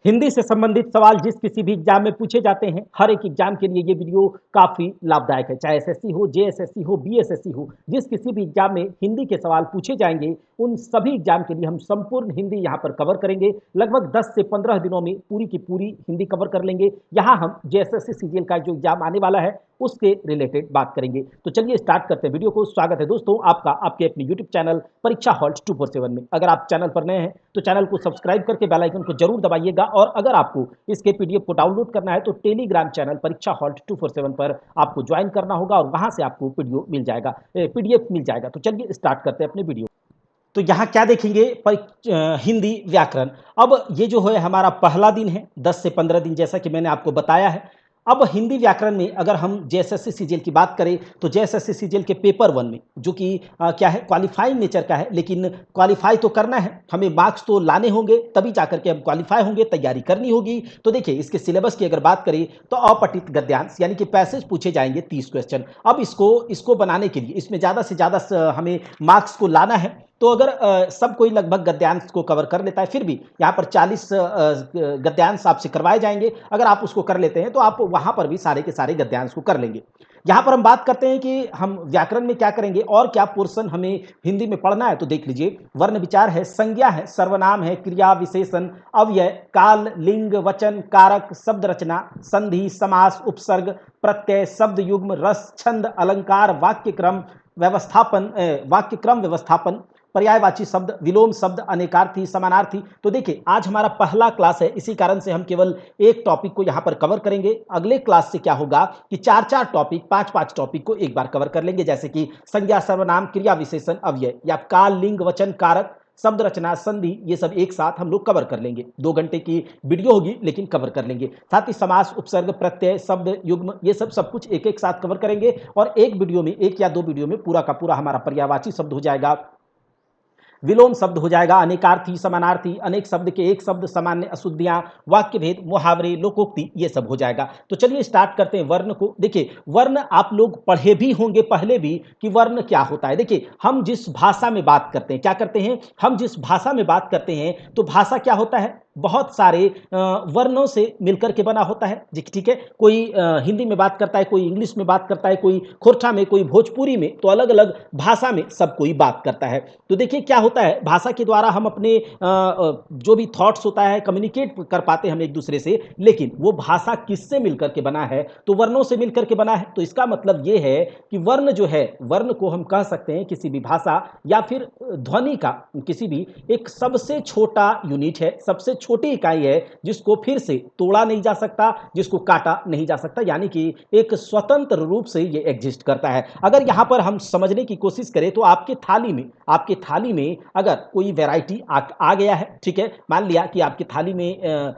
हिंदी से संबंधित सवाल जिस किसी भी एग्जाम में पूछे जाते हैं, हर एक एग्जाम के लिए ये वीडियो काफ़ी लाभदायक है। चाहे एसएससी हो, जेएसएससी हो, बीएसएससी हो, जिस किसी भी एग्जाम में हिंदी के सवाल पूछे जाएंगे, उन सभी एग्जाम के लिए हम संपूर्ण हिंदी यहाँ पर कवर करेंगे। लगभग 10 से 15 दिनों में पूरी की पूरी हिंदी कवर कर लेंगे। यहाँ हम जेएसएससी सीजीएल का जो एग्जाम आने वाला है उसके रिलेटेड बात करेंगे। तो चलिए स्टार्ट करते हैं वीडियो को। स्वागत है दोस्तों आपका आपके अपने यूट्यूब चैनल परीक्षा हॉल्ट 247 में। अगर आप चैनल पर नए हैं तो चैनल को सब्सक्राइब करके बेल आइकन को जरूर दबाइएगा, और अगर आपको इसके पीडीएफ को डाउनलोड करना है तो टेलीग्राम चैनल परीक्षा हॉल्ट 247 पर आपको ज्वाइन करना होगा और वहां से आपको पीडीएफ मिल जाएगा। तो चलिए स्टार्ट करते हैं अपने वीडियो। तो यहाँ क्या देखेंगे, हिंदी व्याकरण। अब ये जो है हमारा पहला दिन है, 10 से 15 दिन जैसा कि मैंने आपको बताया है। अब हिंदी व्याकरण में अगर हम जेएसएससी सीजीएल की बात करें तो जेएसएससी सीजीएल के पेपर 1 में जो कि क्या है, क्वालिफाइंग नेचर का है, लेकिन क्वालिफाई तो करना है, हमें मार्क्स तो लाने होंगे तभी जाकर के हम क्वालिफाई होंगे, तैयारी करनी होगी। तो देखिए इसके सिलेबस की अगर बात करें तो अपठित गद्यांश यानी कि पैसेज पूछे जाएंगे 30 क्वेश्चन। अब इसको बनाने के लिए इसमें ज़्यादा से ज़्यादा हमें मार्क्स को लाना है। तो अगर सब कोई लगभग गद्यांश को कवर कर लेता है, फिर भी यहाँ पर 40 गद्यांश आपसे करवाए जाएंगे। अगर आप उसको कर लेते हैं तो आप वहाँ पर भी सारे के सारे गद्यांश को कर लेंगे। यहाँ पर हम बात करते हैं कि हम व्याकरण में क्या करेंगे और क्या पोर्शन हमें हिंदी में पढ़ना है। तो देख लीजिए, वर्ण विचार है, संज्ञा है, सर्वनाम है, क्रिया विशेषण, अव्यय, काल, लिंग, वचन, कारक, शब्द रचना, संधि, समास, उपसर्ग, प्रत्यय, शब्द युग्म, रस, छंद, अलंकार, वाक्य क्रम व्यवस्थापन, पर्यायवाची शब्द, विलोम शब्द, अनेकार्थी, समानार्थी। तो देखिए आज हमारा पहला क्लास है, इसी कारण से हम केवल एक टॉपिक को यहाँ पर कवर करेंगे। अगले क्लास से क्या होगा कि 4-4 टॉपिक, 5-5 टॉपिक को एक बार कवर कर लेंगे, जैसे कि संज्ञा, सर्वनाम, क्रिया विशेषण, अव्यय, या काल, लिंग, वचन, कारक, शब्द रचना, संधि, ये सब एक साथ हम लोग कवर कर लेंगे। 2 घंटे की वीडियो होगी लेकिन कवर कर लेंगे। साथ ही समास, उपसर्ग, प्रत्यय, शब्द युग्म, ये सब कुछ एक एक साथ कवर करेंगे। और एक वीडियो में, 1 या 2 वीडियो में पूरा का पूरा हमारा पर्यायवाची शब्द हो जाएगा, विलोम शब्द हो जाएगा, अनेकार्थी, समानार्थी, अनेक शब्द के एक शब्द, सामान्य अशुद्धियां, वाक्य भेद, मुहावरे, लोकोक्ति, ये सब हो जाएगा। तो चलिए स्टार्ट करते हैं वर्ण को। देखिए वर्ण आप लोग पढ़े भी होंगे पहले भी कि वर्ण क्या होता है। देखिए हम जिस भाषा में बात करते हैं, क्या करते हैं, हम जिस भाषा में बात करते हैं तो भाषा क्या होता है, बहुत सारे वर्णों से मिलकर के बना होता है। ठीक है, कोई हिंदी में बात करता है, कोई इंग्लिश में बात करता है, कोई खोरठा में, कोई भोजपुरी में, तो अलग अलग भाषा में सब कोई बात करता है। तो देखिए क्या होता है, भाषा के द्वारा हम अपने जो भी थॉट्स होता है कम्युनिकेट कर पाते हैं हम एक दूसरे से, लेकिन वो भाषा किससे मिलकर के बना है, तो वर्णों से मिलकर के बना है। तो इसका मतलब ये है कि वर्ण जो है, वर्ण को हम कह सकते हैं किसी भी भाषा या फिर ध्वनि का किसी भी एक सबसे छोटा यूनिट है, सबसे छोटी इकाई है जिसको फिर से तोड़ा नहीं जा सकता, जिसको काटा नहीं जा सकता, यानी कि एक स्वतंत्र रूप से ये एग्जिस्ट करता है। अगर यहाँ पर हम समझने की कोशिश करें तो आपके थाली में अगर कोई वैरायटी आ गया है, ठीक है, मान लिया कि आपकी थाली में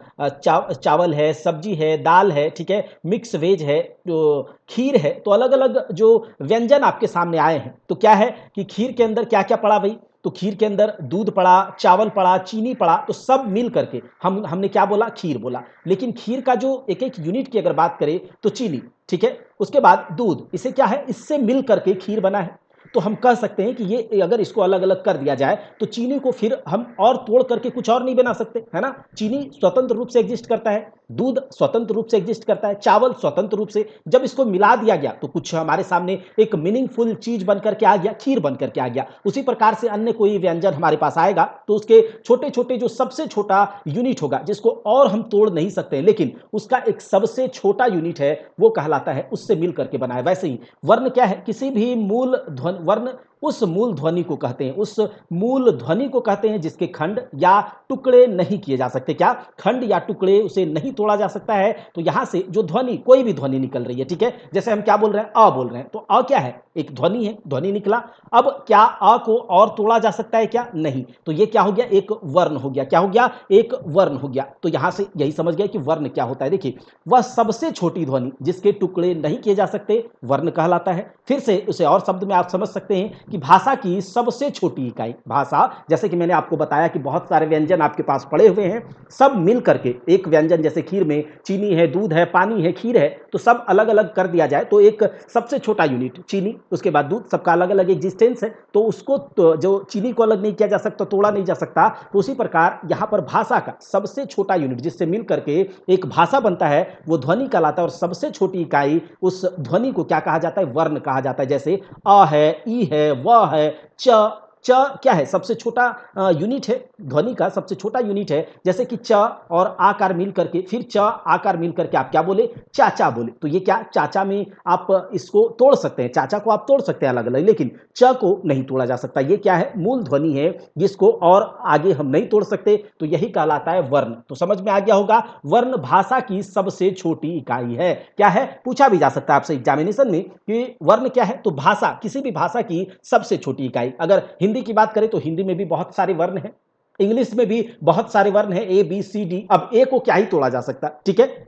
चावल है, सब्जी है, दाल है, ठीक है, मिक्स वेज है, तो खीर है, तो अलग अलग जो व्यंजन आपके सामने आए हैं, तो क्या है कि खीर के अंदर क्या क्या पड़ा भाई, तो खीर के अंदर दूध पड़ा, चावल पड़ा, चीनी पड़ा, तो सब मिल करके हमने क्या बोला, खीर बोला। लेकिन खीर का जो एक एक यूनिट की अगर बात करें तो चीनी, ठीक है, उसके बाद दूध, इसे क्या है, इससे मिल करके खीर बना है। तो हम कह सकते हैं कि ये अगर इसको अलग अलग कर दिया जाए तो चीनी को फिर हम और तोड़ करके कुछ और नहीं बना सकते, है ना। चीनी स्वतंत्र रूप से एग्जिस्ट करता है, दूध स्वतंत्र रूप से एग्जिस्ट करता है, चावल स्वतंत्र रूप से। जब इसको मिला दिया गया तो कुछ हमारे सामने एक मीनिंगफुल चीज बनकर के आ गया, खीर बनकर के आ गया। उसी प्रकार से अन्य कोई व्यंजन हमारे पास आएगा तो उसके छोटे छोटे जो सबसे छोटा यूनिट होगा, जिसको और हम तोड़ नहीं सकते, लेकिन उसका एक सबसे छोटा यूनिट है, वो कहलाता है उससे मिल करके बना है। वैसे ही वर्ण क्या है, किसी भी मूल वर्ण उस मूल ध्वनि को कहते हैं, उस मूल ध्वनि को कहते हैं जिसके खंड या टुकड़े नहीं किए जा सकते। क्या, खंड या टुकड़े उसे नहीं तोड़ा जा सकता है। तो यहां से जो ध्वनि, कोई भी ध्वनि निकल रही है, ठीक है, जैसे हम क्या बोल रहे हैं, अ बोल रहे हैं, तो अ क्या है, एक ध्वनि है, ध्वनि निकला। अब क्या अ को और तोड़ा जा सकता है क्या, नहीं। तो ये क्या हो गया, एक वर्ण हो गया। क्या हो गया, एक वर्ण हो गया। तो यहां से यही समझ गया कि वर्ण क्या होता है। देखिए वह सबसे छोटी ध्वनि जिसके टुकड़े नहीं किए जा सकते, वर्ण कहलाता है। फिर से उसे और शब्द में आप समझ सकते हैं कि भाषा की सबसे छोटी इकाई, भाषा जैसे कि मैंने आपको बताया कि बहुत सारे व्यंजन आपके पास पड़े हुए हैं, सब मिल करके एक व्यंजन, जैसे खीर में चीनी है, दूध है, पानी है, खीर है, तो सब अलग अलग कर दिया जाए तो एक सबसे छोटा यूनिट चीनी, उसके बाद दूध, सबका अलग अलग एग्जिस्टेंस है, तो उसको तो जो चीनी को अलग नहीं किया जा सकता, तोड़ा नहीं जा सकता, तो उसी प्रकार यहाँ पर भाषा का सबसे छोटा यूनिट जिससे मिल करके एक भाषा बनता है वो ध्वनि कहलाता है। और सबसे छोटी इकाई उस ध्वनि को क्या कहा जाता है? वर्ण कहा जाता है। जैसे अ है, ई है, व है, च, च क्या है? सबसे छोटा यूनिट है, ध्वनि का सबसे छोटा यूनिट है। जैसे कि च और आकार मिल करके, फिर च आकार मिल करके आप क्या बोले? चाचा बोले। तो ये क्या, चाचा में आप इसको तोड़ सकते हैं, चाचा को आप तोड़ सकते हैं अलग अलग, लेकिन च को नहीं तोड़ा जा सकता। ये क्या है? मूल ध्वनि है जिसको और आगे हम नहीं तोड़ सकते, तो यही कहलाता है वर्ण। तो समझ में आ गया होगा, वर्ण भाषा की सबसे छोटी इकाई है। क्या है? पूछा भी जा सकता है आपसे एग्जामिनेशन में कि वर्ण क्या है, तो भाषा, किसी भी भाषा की सबसे छोटी इकाई। अगर हिंदी की बात करें तो हिंदी में भी बहुत सारे वर्ण हैं, इंग्लिश में भी बहुत सारे वर्ण हैं, ए बी सी डी। अब ए को क्या ही तोड़ा जा सकता, ठीक है,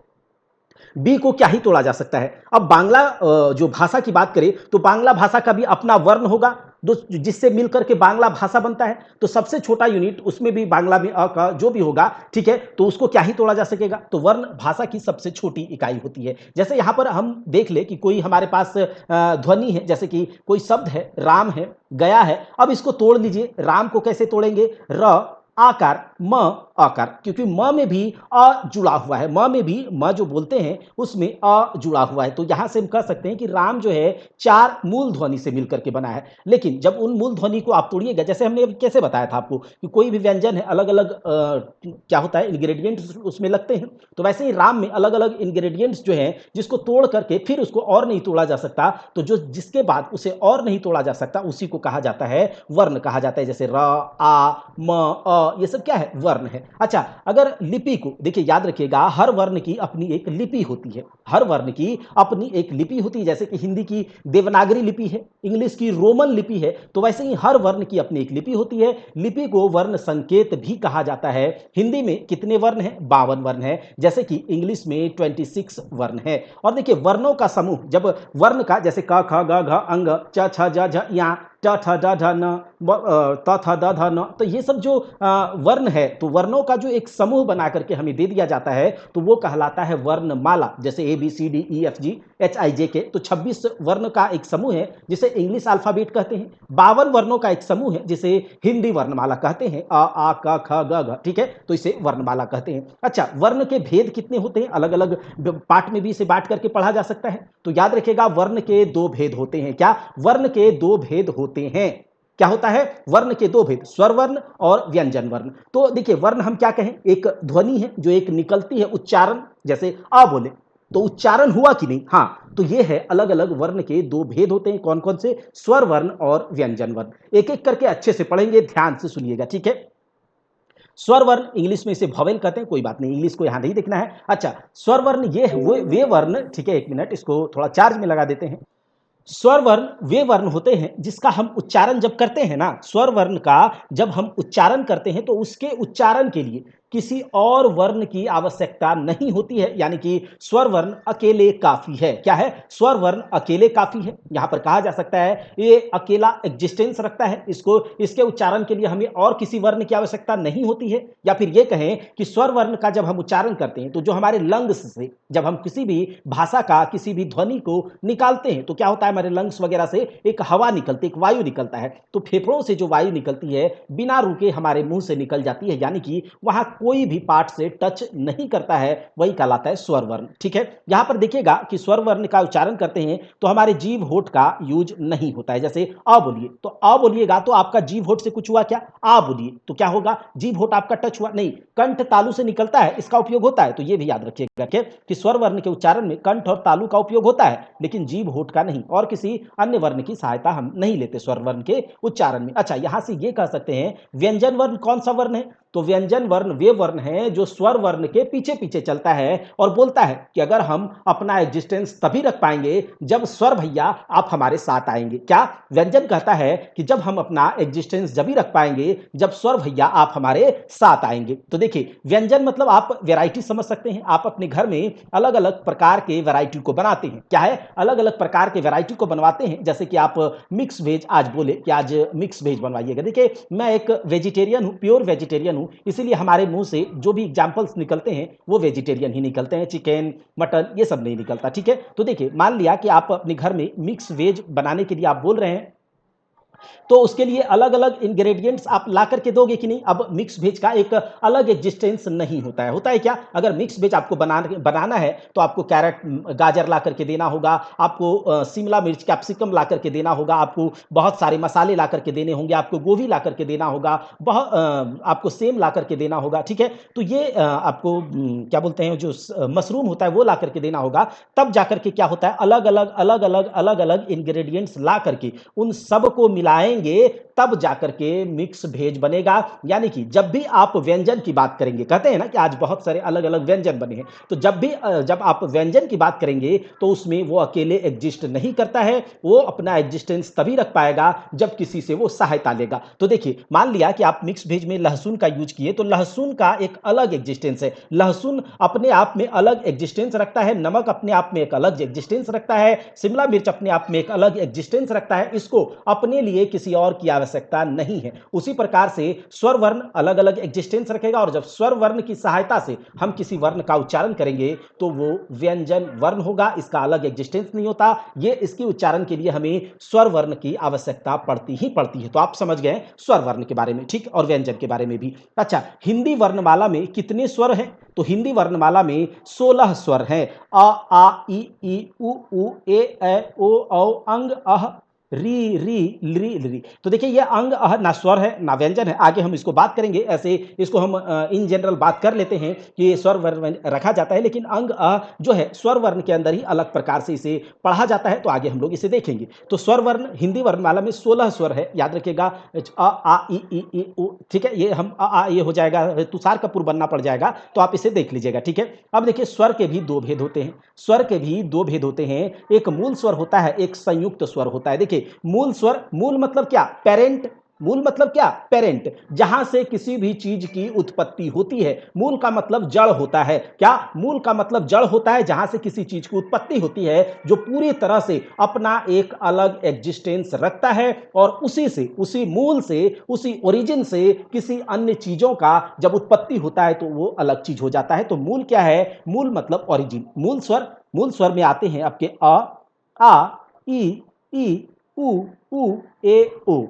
बी को क्या ही तोड़ा जा सकता है। अब बांग्ला जो भाषा की बात करें तो बांग्ला भाषा का भी अपना वर्ण होगा जिससे मिलकर के बांग्ला भाषा बनता है। तो सबसे छोटा यूनिट उसमें भी बांग्ला में अ का जो भी होगा, ठीक है, तो उसको क्या ही तोड़ा जा सकेगा। तो वर्ण भाषा की सबसे छोटी इकाई होती है। जैसे यहां पर हम देख ले कि कोई हमारे पास ध्वनि है, जैसे कि कोई शब्द है, राम है, गया है। अब इसको तोड़ लीजिए, राम को कैसे तोड़ेंगे? र आकार, म आकार, क्योंकि म में भी अ जुड़ा हुआ है, म में भी, म जो बोलते हैं उसमें अ जुड़ा हुआ है। तो यहां से हम कह सकते हैं कि राम जो है चार मूल ध्वनि से मिलकर के बना है। लेकिन जब उन मूल ध्वनि को आप तोड़िएगा, जैसे हमने कैसे बताया था आपको कि कोई भी व्यंजन है अलग अलग क्या होता है, इंग्रेडिएंट्स उसमें लगते हैं, तो वैसे ही राम में अलग अलग इंग्रेडिएंट्स जो हैं जिसको तोड़ करके फिर उसको और नहीं तोड़ा जा सकता, तो जो जिसके बाद उसे और नहीं तोड़ा जा सकता उसी को कहा जाता है वर्ण कहा जाता है। जैसे र, आ, म, अ, ये सब क्या है? वर्ण है। अच्छा, अगर लिपि को देखिए, याद रखिएगा, हर वर्ण की अपनी एक लिपि होती है, हर वर्ण की अपनी एक लिपि होती है। जैसे कि हिंदी की देवनागरी लिपि है, इंग्लिश की रोमन लिपि है, तो वैसे ही हर वर्ण की अपनी एक लिपि होती है। लिपि को वर्ण संकेत भी कहा जाता है। हिंदी में कितने वर्ण हैं? 52 वर्ण है, जैसे कि इंग्लिश में 26 वर्ण है। और देखिए, वर्णों का समूह, जब वर्ण का, जैसे क ख ग घ अंग, च छ ज झ या, ट ठ ड ढ न, त थ द ध न, तो ये सब जो वर्ण है, तो वर्णों का जो एक समूह बना करके हमें दे दिया जाता है तो वो कहलाता है वर्णमाला। जैसे A B C D E F G H I J K, तो 26 वर्ण का एक समूह है जिसे इंग्लिश अल्फाबेट कहते हैं। 52 वर्णों का एक समूह है जिसे हिंदी वर्णमाला कहते हैं, अ आ क ख ग घ, ठीक है, तो इसे वर्णमाला कहते हैं। अच्छा, वर्ण के भेद कितने होते हैं? अलग अलग पार्ट में भी इसे बांट करके पढ़ा जा सकता है। तो याद रखिएगा, वर्ण के दो भेद होते हैं। क्या? वर्ण के दो भेद होते हैं। क्या होता है? वर्ण के दो भेद, स्वर वर्ण और व्यंजन वर्ण। तो देखिए, वर्ण हम क्या कहें? एक ध्वनि है जो एक निकलती है, उच्चारण, जैसे आ बोले तो उच्चारण हुआ कि नहीं? हाँ, तो ये है, अलग अलग वर्ण के दो भेद होते हैं। कौन कौन से? स्वर वर्ण और व्यंजन वर्ण। एक एक करके अच्छे से पढ़ेंगे, ध्यान से सुनिएगा, ठीक है। स्वर वर्ण, इंग्लिश में इसे भवेल कहते हैं, कोई बात नहीं, इंग्लिश को यहां नहीं देखना है। अच्छा, स्वर वर्ण ये वे वर्ण, ठीक है, एक मिनट, इसको थोड़ा चार्ज में लगा देते हैं। स्वर वर्ण वे वर्ण होते हैं जिसका हम उच्चारण जब करते हैं ना, स्वर वर्ण का जब हम उच्चारण करते हैं तो उसके उच्चारण के लिए किसी और वर्ण की आवश्यकता नहीं होती है, यानी कि स्वर वर्ण अकेले काफी है। क्या है? स्वर वर्ण अकेले काफी है। यहां पर कहा जा सकता है ये अकेला एग्जिस्टेंस रखता है, इसको, इसके उच्चारण के लिए हमें और किसी वर्ण की आवश्यकता नहीं होती है। या फिर ये कहें कि स्वर वर्ण का जब हम उच्चारण करते हैं तो जो हमारे लंग्स से जब हम किसी भी भाषा का किसी भी ध्वनि को निकालते हैं तो क्या होता है? हमारे लंग्स वगैरह से एक हवा निकलती है, एक वायु निकलता है, तो फेफड़ों से जो वायु निकलती है बिना रुके हमारे मुंह से निकल जाती है, यानी कि वहां कोई भी पार्ट से टच नहीं करता है, वही कहलाता है स्वर वर्ण, ठीक है। यहां पर देखिएगा कि स्वर वर्ण का उच्चारण करते हैं तो हमारे जीभ होठ का यूज नहीं होता है। जैसे अ बोलिए तो अ बोलिएगा तो आपका जीभ होठ से कुछ हुआ क्या? आ बोलिए तो क्या होगा? जीभ होठ आपका टच हुआ नहीं, कंठ तालु से निकलता है, इसका उपयोग होता है। तो ये भी याद रखिएगा कि स्वर वर्ण के उच्चारण में कंठ और तालु का उपयोग होता है, लेकिन जीभ होठ का नहीं, और किसी अन्य वर्ण की सहायता हम नहीं लेते स्वर वर्ण के उच्चारण में। अच्छा, यहां से ये कह सकते हैं व्यंजन वर्ण कौन सा वर्ण है? तो व्यंजन वर्ण वे वर्ण हैं जो स्वर वर्ण के पीछे पीछे चलता है और बोलता है कि अगर हम अपना एग्जिस्टेंस तभी रख पाएंगे जब स्वर भैया आप हमारे साथ आएंगे। क्या व्यंजन कहता है कि जब हम अपना एग्जिस्टेंस जब ही रख पाएंगे जब स्वर भैया आप हमारे साथ आएंगे। तो देखिए व्यंजन मतलब आप वैरायटी समझ सकते हैं, आप अपने घर में अलग अलग प्रकार के वैरायटी को बनाते हैं। क्या है, अलग अलग प्रकार के वैरायटी को बनवाते हैं। जैसे कि आप मिक्स वेज आज बोले कि आज मिक्स वेज बनवाइएगा। देखिए मैं एक वेजिटेरियन हूं, प्योर वेजिटेरियन हूं, इसीलिए हमारे मुंह से जो भी एग्जाम्पल्स निकलते हैं वो वेजिटेरियन ही निकलते हैं, चिकन मटन ये सब नहीं निकलता। ठीक है, तो देखिए मान लिया कि आप अपने घर में मिक्स वेज बनाने के लिए आप बोल रहे हैं, तो उसके लिए अलग अलग इंग्रेडिएंट्स आप ला करके दोगे कि नहीं। अब मिक्स वेज का एक अलग एग्जिस्टेंस नहीं होता है। होता है क्या, अगर मिक्स वेज आपको बनाना है तो आपको कैरेट गाजर ला करके देना होगा, आपको शिमला मिर्च कैप्सिकम ला करके देना होगा, आपको बहुत सारे मसाले ला करके देने होंगे, आपको गोभी ला करके देना होगा, आपको सेम ला करके देना होगा। ठीक है, तो ये आपको क्या बोलते हैं जो मशरूम होता है वो ला करके देना होगा। तब जाकर के क्या होता है, अलग अलग इंग्रेडिएंट्स ला करके उन सब को मिलाएंगे तब जाकर के मिक्स वेज बनेगा। यानी कि जब भी आप व्यंजन की बात करेंगे, कहते हैं ना कि आज बहुत सारे अलग अलग व्यंजन बने हैं, तो जब आप व्यंजन की बात करेंगे तो उसमें वो अकेले एग्जिस्ट नहीं करता है, वो अपना एग्जिस्टेंस तभी रख पाएगा जब किसी से वो सहायता लेगा। तो देखिए मान लिया कि आप मिक्स वेज में लहसुन का यूज किए, तो लहसुन का एक अलग एग्जिस्टेंस है, लहसुन अपने आप में अलग एग्जिस्टेंस रखता है, नमक अपने आप में एक अलग एग्जिस्टेंस रखता है, शिमला मिर्च अपने आप में एक अलग एग्जिस्टेंस रखता है, इसको अपने लिए किसी और की आवश्यकता नहीं है। उसी प्रकार से स्वर वर्ण अलग अलग एग्जिस्टेंस रखेगा, और जब स्वर वर्ण की सहायता से हम किसी वर्ण का उच्चारण करेंगे तो वो व्यंजन वर्ण होगा, इसका अलग एग्जिस्टेंस नहीं होता। ये इसके उच्चारण के लिए हमें स्वर वर्ण की आवश्यकता पड़ती ही पड़ती है। तो आप समझ गए स्वर वर्ण के बारे में, ठीक, और व्यंजन के बारे में भी। अच्छा, हिंदी वर्णमाला में कितने स्वर हैं? तो हिंदी वर्णमाला में 16 स्वर हैं। अ आ ई उ ए ओ औ अंग अह री री ली ली। तो देखिए ये अंग अह ना स्वर है ना व्यंजन है, आगे हम इसको बात करेंगे। ऐसे इसको हम इन जनरल बात कर लेते हैं कि ये स्वर वर्ण रखा जाता है, लेकिन अंग अह जो है स्वर वर्ण के अंदर ही अलग प्रकार से इसे पढ़ा जाता है, तो आगे हम लोग इसे देखेंगे। तो स्वर वर्ण हिंदी वर्णमाला में 16 स्वर है, याद रखिएगा। अ आ ई उ, ठीक है, ये हम ये हो जाएगा, तुषार कपूर बनना पड़ जाएगा, तो आप इसे देख लीजिएगा। ठीक है, अब देखिए स्वर के भी दो भेद होते हैं, स्वर के भी दो भेद होते हैं। एक मूल स्वर होता है, एक संयुक्त स्वर होता है। देखिए मूल स्वर, मूल मतलब क्या, पेरेंट, मूल मतलब क्या, पेरेंट, जहां से किसी भी चीज की उत्पत्ति होती है। मूल का मतलब जड़ होता है। क्या, मूल का मतलब जड़ होता है, जहां से किसी चीज की उत्पत्ति होती है, जो पूरी तरह से अपना एक अलग एग्जिस्टेंस रखता है, और उसी से, उसी मूल से, उसी ओरिजिन से किसी अन्य चीजों का जब उत्पत्ति होता है तो वो अलग चीज हो जाता है। तो मूल क्या है, मूल मतलब ओरिजिन। मूल स्वर, मूल स्वर में आते हैं आपके अ, आ, ई उ ए ओ।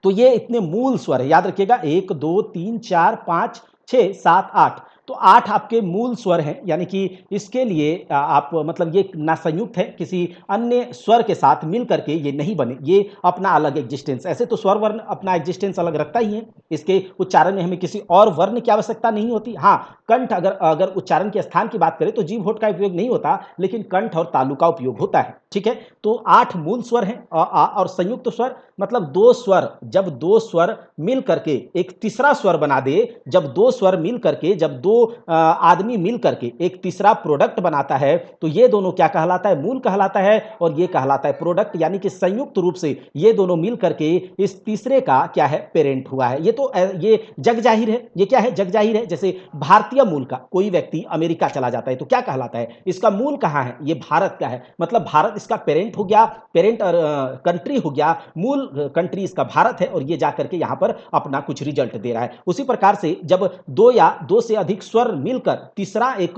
तो ये इतने मूल स्वर है, याद रखिएगा, 1 2 3 4 5 6 7 8। तो 8 आपके मूल स्वर हैं, यानी कि इसके लिए आप मतलब ये ना संयुक्त है, किसी अन्य स्वर के साथ मिल करके ये नहीं बने, ये अपना अलग एग्जिस्टेंस। ऐसे तो स्वर वर्ण अपना एग्जिस्टेंस अलग रखता ही है, इसके उच्चारण में हमें किसी और वर्ण की आवश्यकता नहीं होती। हाँ, कंठ, अगर अगर उच्चारण के स्थान की बात करें तो जीभ होठ का उपयोग नहीं होता, लेकिन कंठ और तालु का उपयोग होता है। ठीक है, तो 8 मूल स्वर हैं, और संयुक्त स्वर मतलब दो स्वर, जब दो स्वर मिल करके एक तीसरा स्वर बना दे, जब दो स्वर मिल करके, जब दो आदमी मिल करके एक तीसरा प्रोडक्ट बनाता है, तो ये दोनों क्या कहलाता है, मूल कहलाता है, और ये कहलाता है प्रोडक्ट। यानी कि संयुक्त रूप से ये दोनों मिल करके इस तीसरे का क्या है, पेरेंट हुआ है। ये तो ये जग जाहिर है, ये क्या है, जग जाहिर है। जैसे भारतीय मूल का कोई व्यक्ति अमेरिका चला जाता है तो क्या कहलाता है, इसका मूल कहां है, ये भारत का है, मतलब भारत इसका पेरेंट हो गया, पेरेंट और कंट्री हो गया, मूल कंट्री इसका भारत है, और ये जाकर के यहां पर अपना कुछ रिजल्ट दे रहा है। उसी प्रकार से जब दो या दो से अधिक स्वर मिलकर तीसरा एक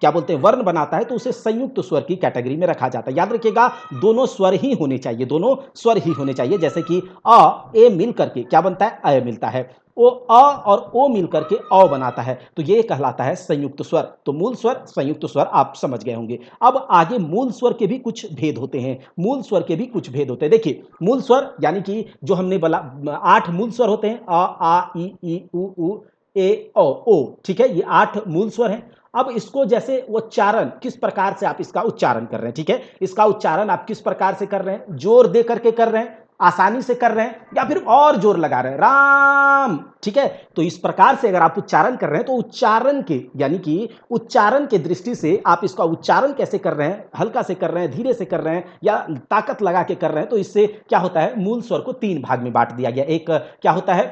क्या बोलते हैं वर्ण बनाता है, तो उसे संयुक्त स्वर की कैटेगरी में रखा जाता है। याद रखिएगा, दोनों स्वर ही होने चाहिए, दोनों स्वर ही होने चाहिए। जैसे कि अ ए मिल करके क्या बनता है, अय मिलता है, ओ अ और ओ मिलकर के औ बनाता है, तो ये कहलाता है संयुक्त स्वर। तो मूल स्वर, संयुक्त स्वर आप समझ गए होंगे। अब आगे मूल स्वर के भी कुछ भेद होते हैं, मूल स्वर के भी कुछ भेद होते हैं। देखिए मूल स्वर यानी कि जो हमने बोला 8 मूल स्वर होते हैं, अ आ ई उ ए ओ, ठीक है, ये 8 मूल स्वर हैं। अब इसको जैसे उच्चारण किस प्रकार से आप इसका उच्चारण कर रहे हैं, ठीक है, इसका उच्चारण आप किस प्रकार से कर रहे हैं, जोर दे करके कर रहे हैं, आसानी से कर रहे हैं या फिर और जोर लगा रहे हैं, राम, ठीक है। तो इस प्रकार से अगर आप उच्चारण कर रहे हैं तो उच्चारण के यानी कि उच्चारण के दृष्टि से आप इसका उच्चारण कैसे कर रहे हैं, हल्का से कर रहे हैं, धीरे से कर रहे हैं या ताकत लगा के कर रहे हैं, तो इससे क्या होता है, मूल स्वर को 3 भाग में बांट दिया गया। एक क्या होता है,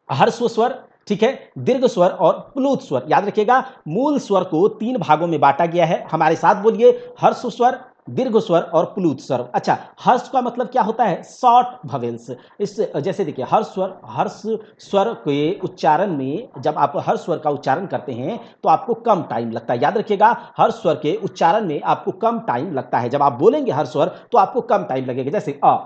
हर्स्व स्वर, ठीक है, दीर्घ स्वर और प्लुत स्वर। याद रखिएगा मूल स्वर को 3 भागों में बांटा गया है। हमारे साथ बोलिए, हर्स्व स्वर, दीर्घ स्वर और प्लुत स्वर। अच्छा, हर्ष का मतलब क्या होता है, शॉर्ट ववेल्स। इस जैसे देखिए हर्ष स्वर के उच्चारण में जब आप हर्ष स्वर का उच्चारण करते हैं तो आपको कम टाइम लगता है। याद रखिएगा हर्ष स्वर के उच्चारण में आपको कम टाइम लगता है। जब आप बोलेंगे हर्ष स्वर तो आपको कम टाइम लगेगा। जैसे अ,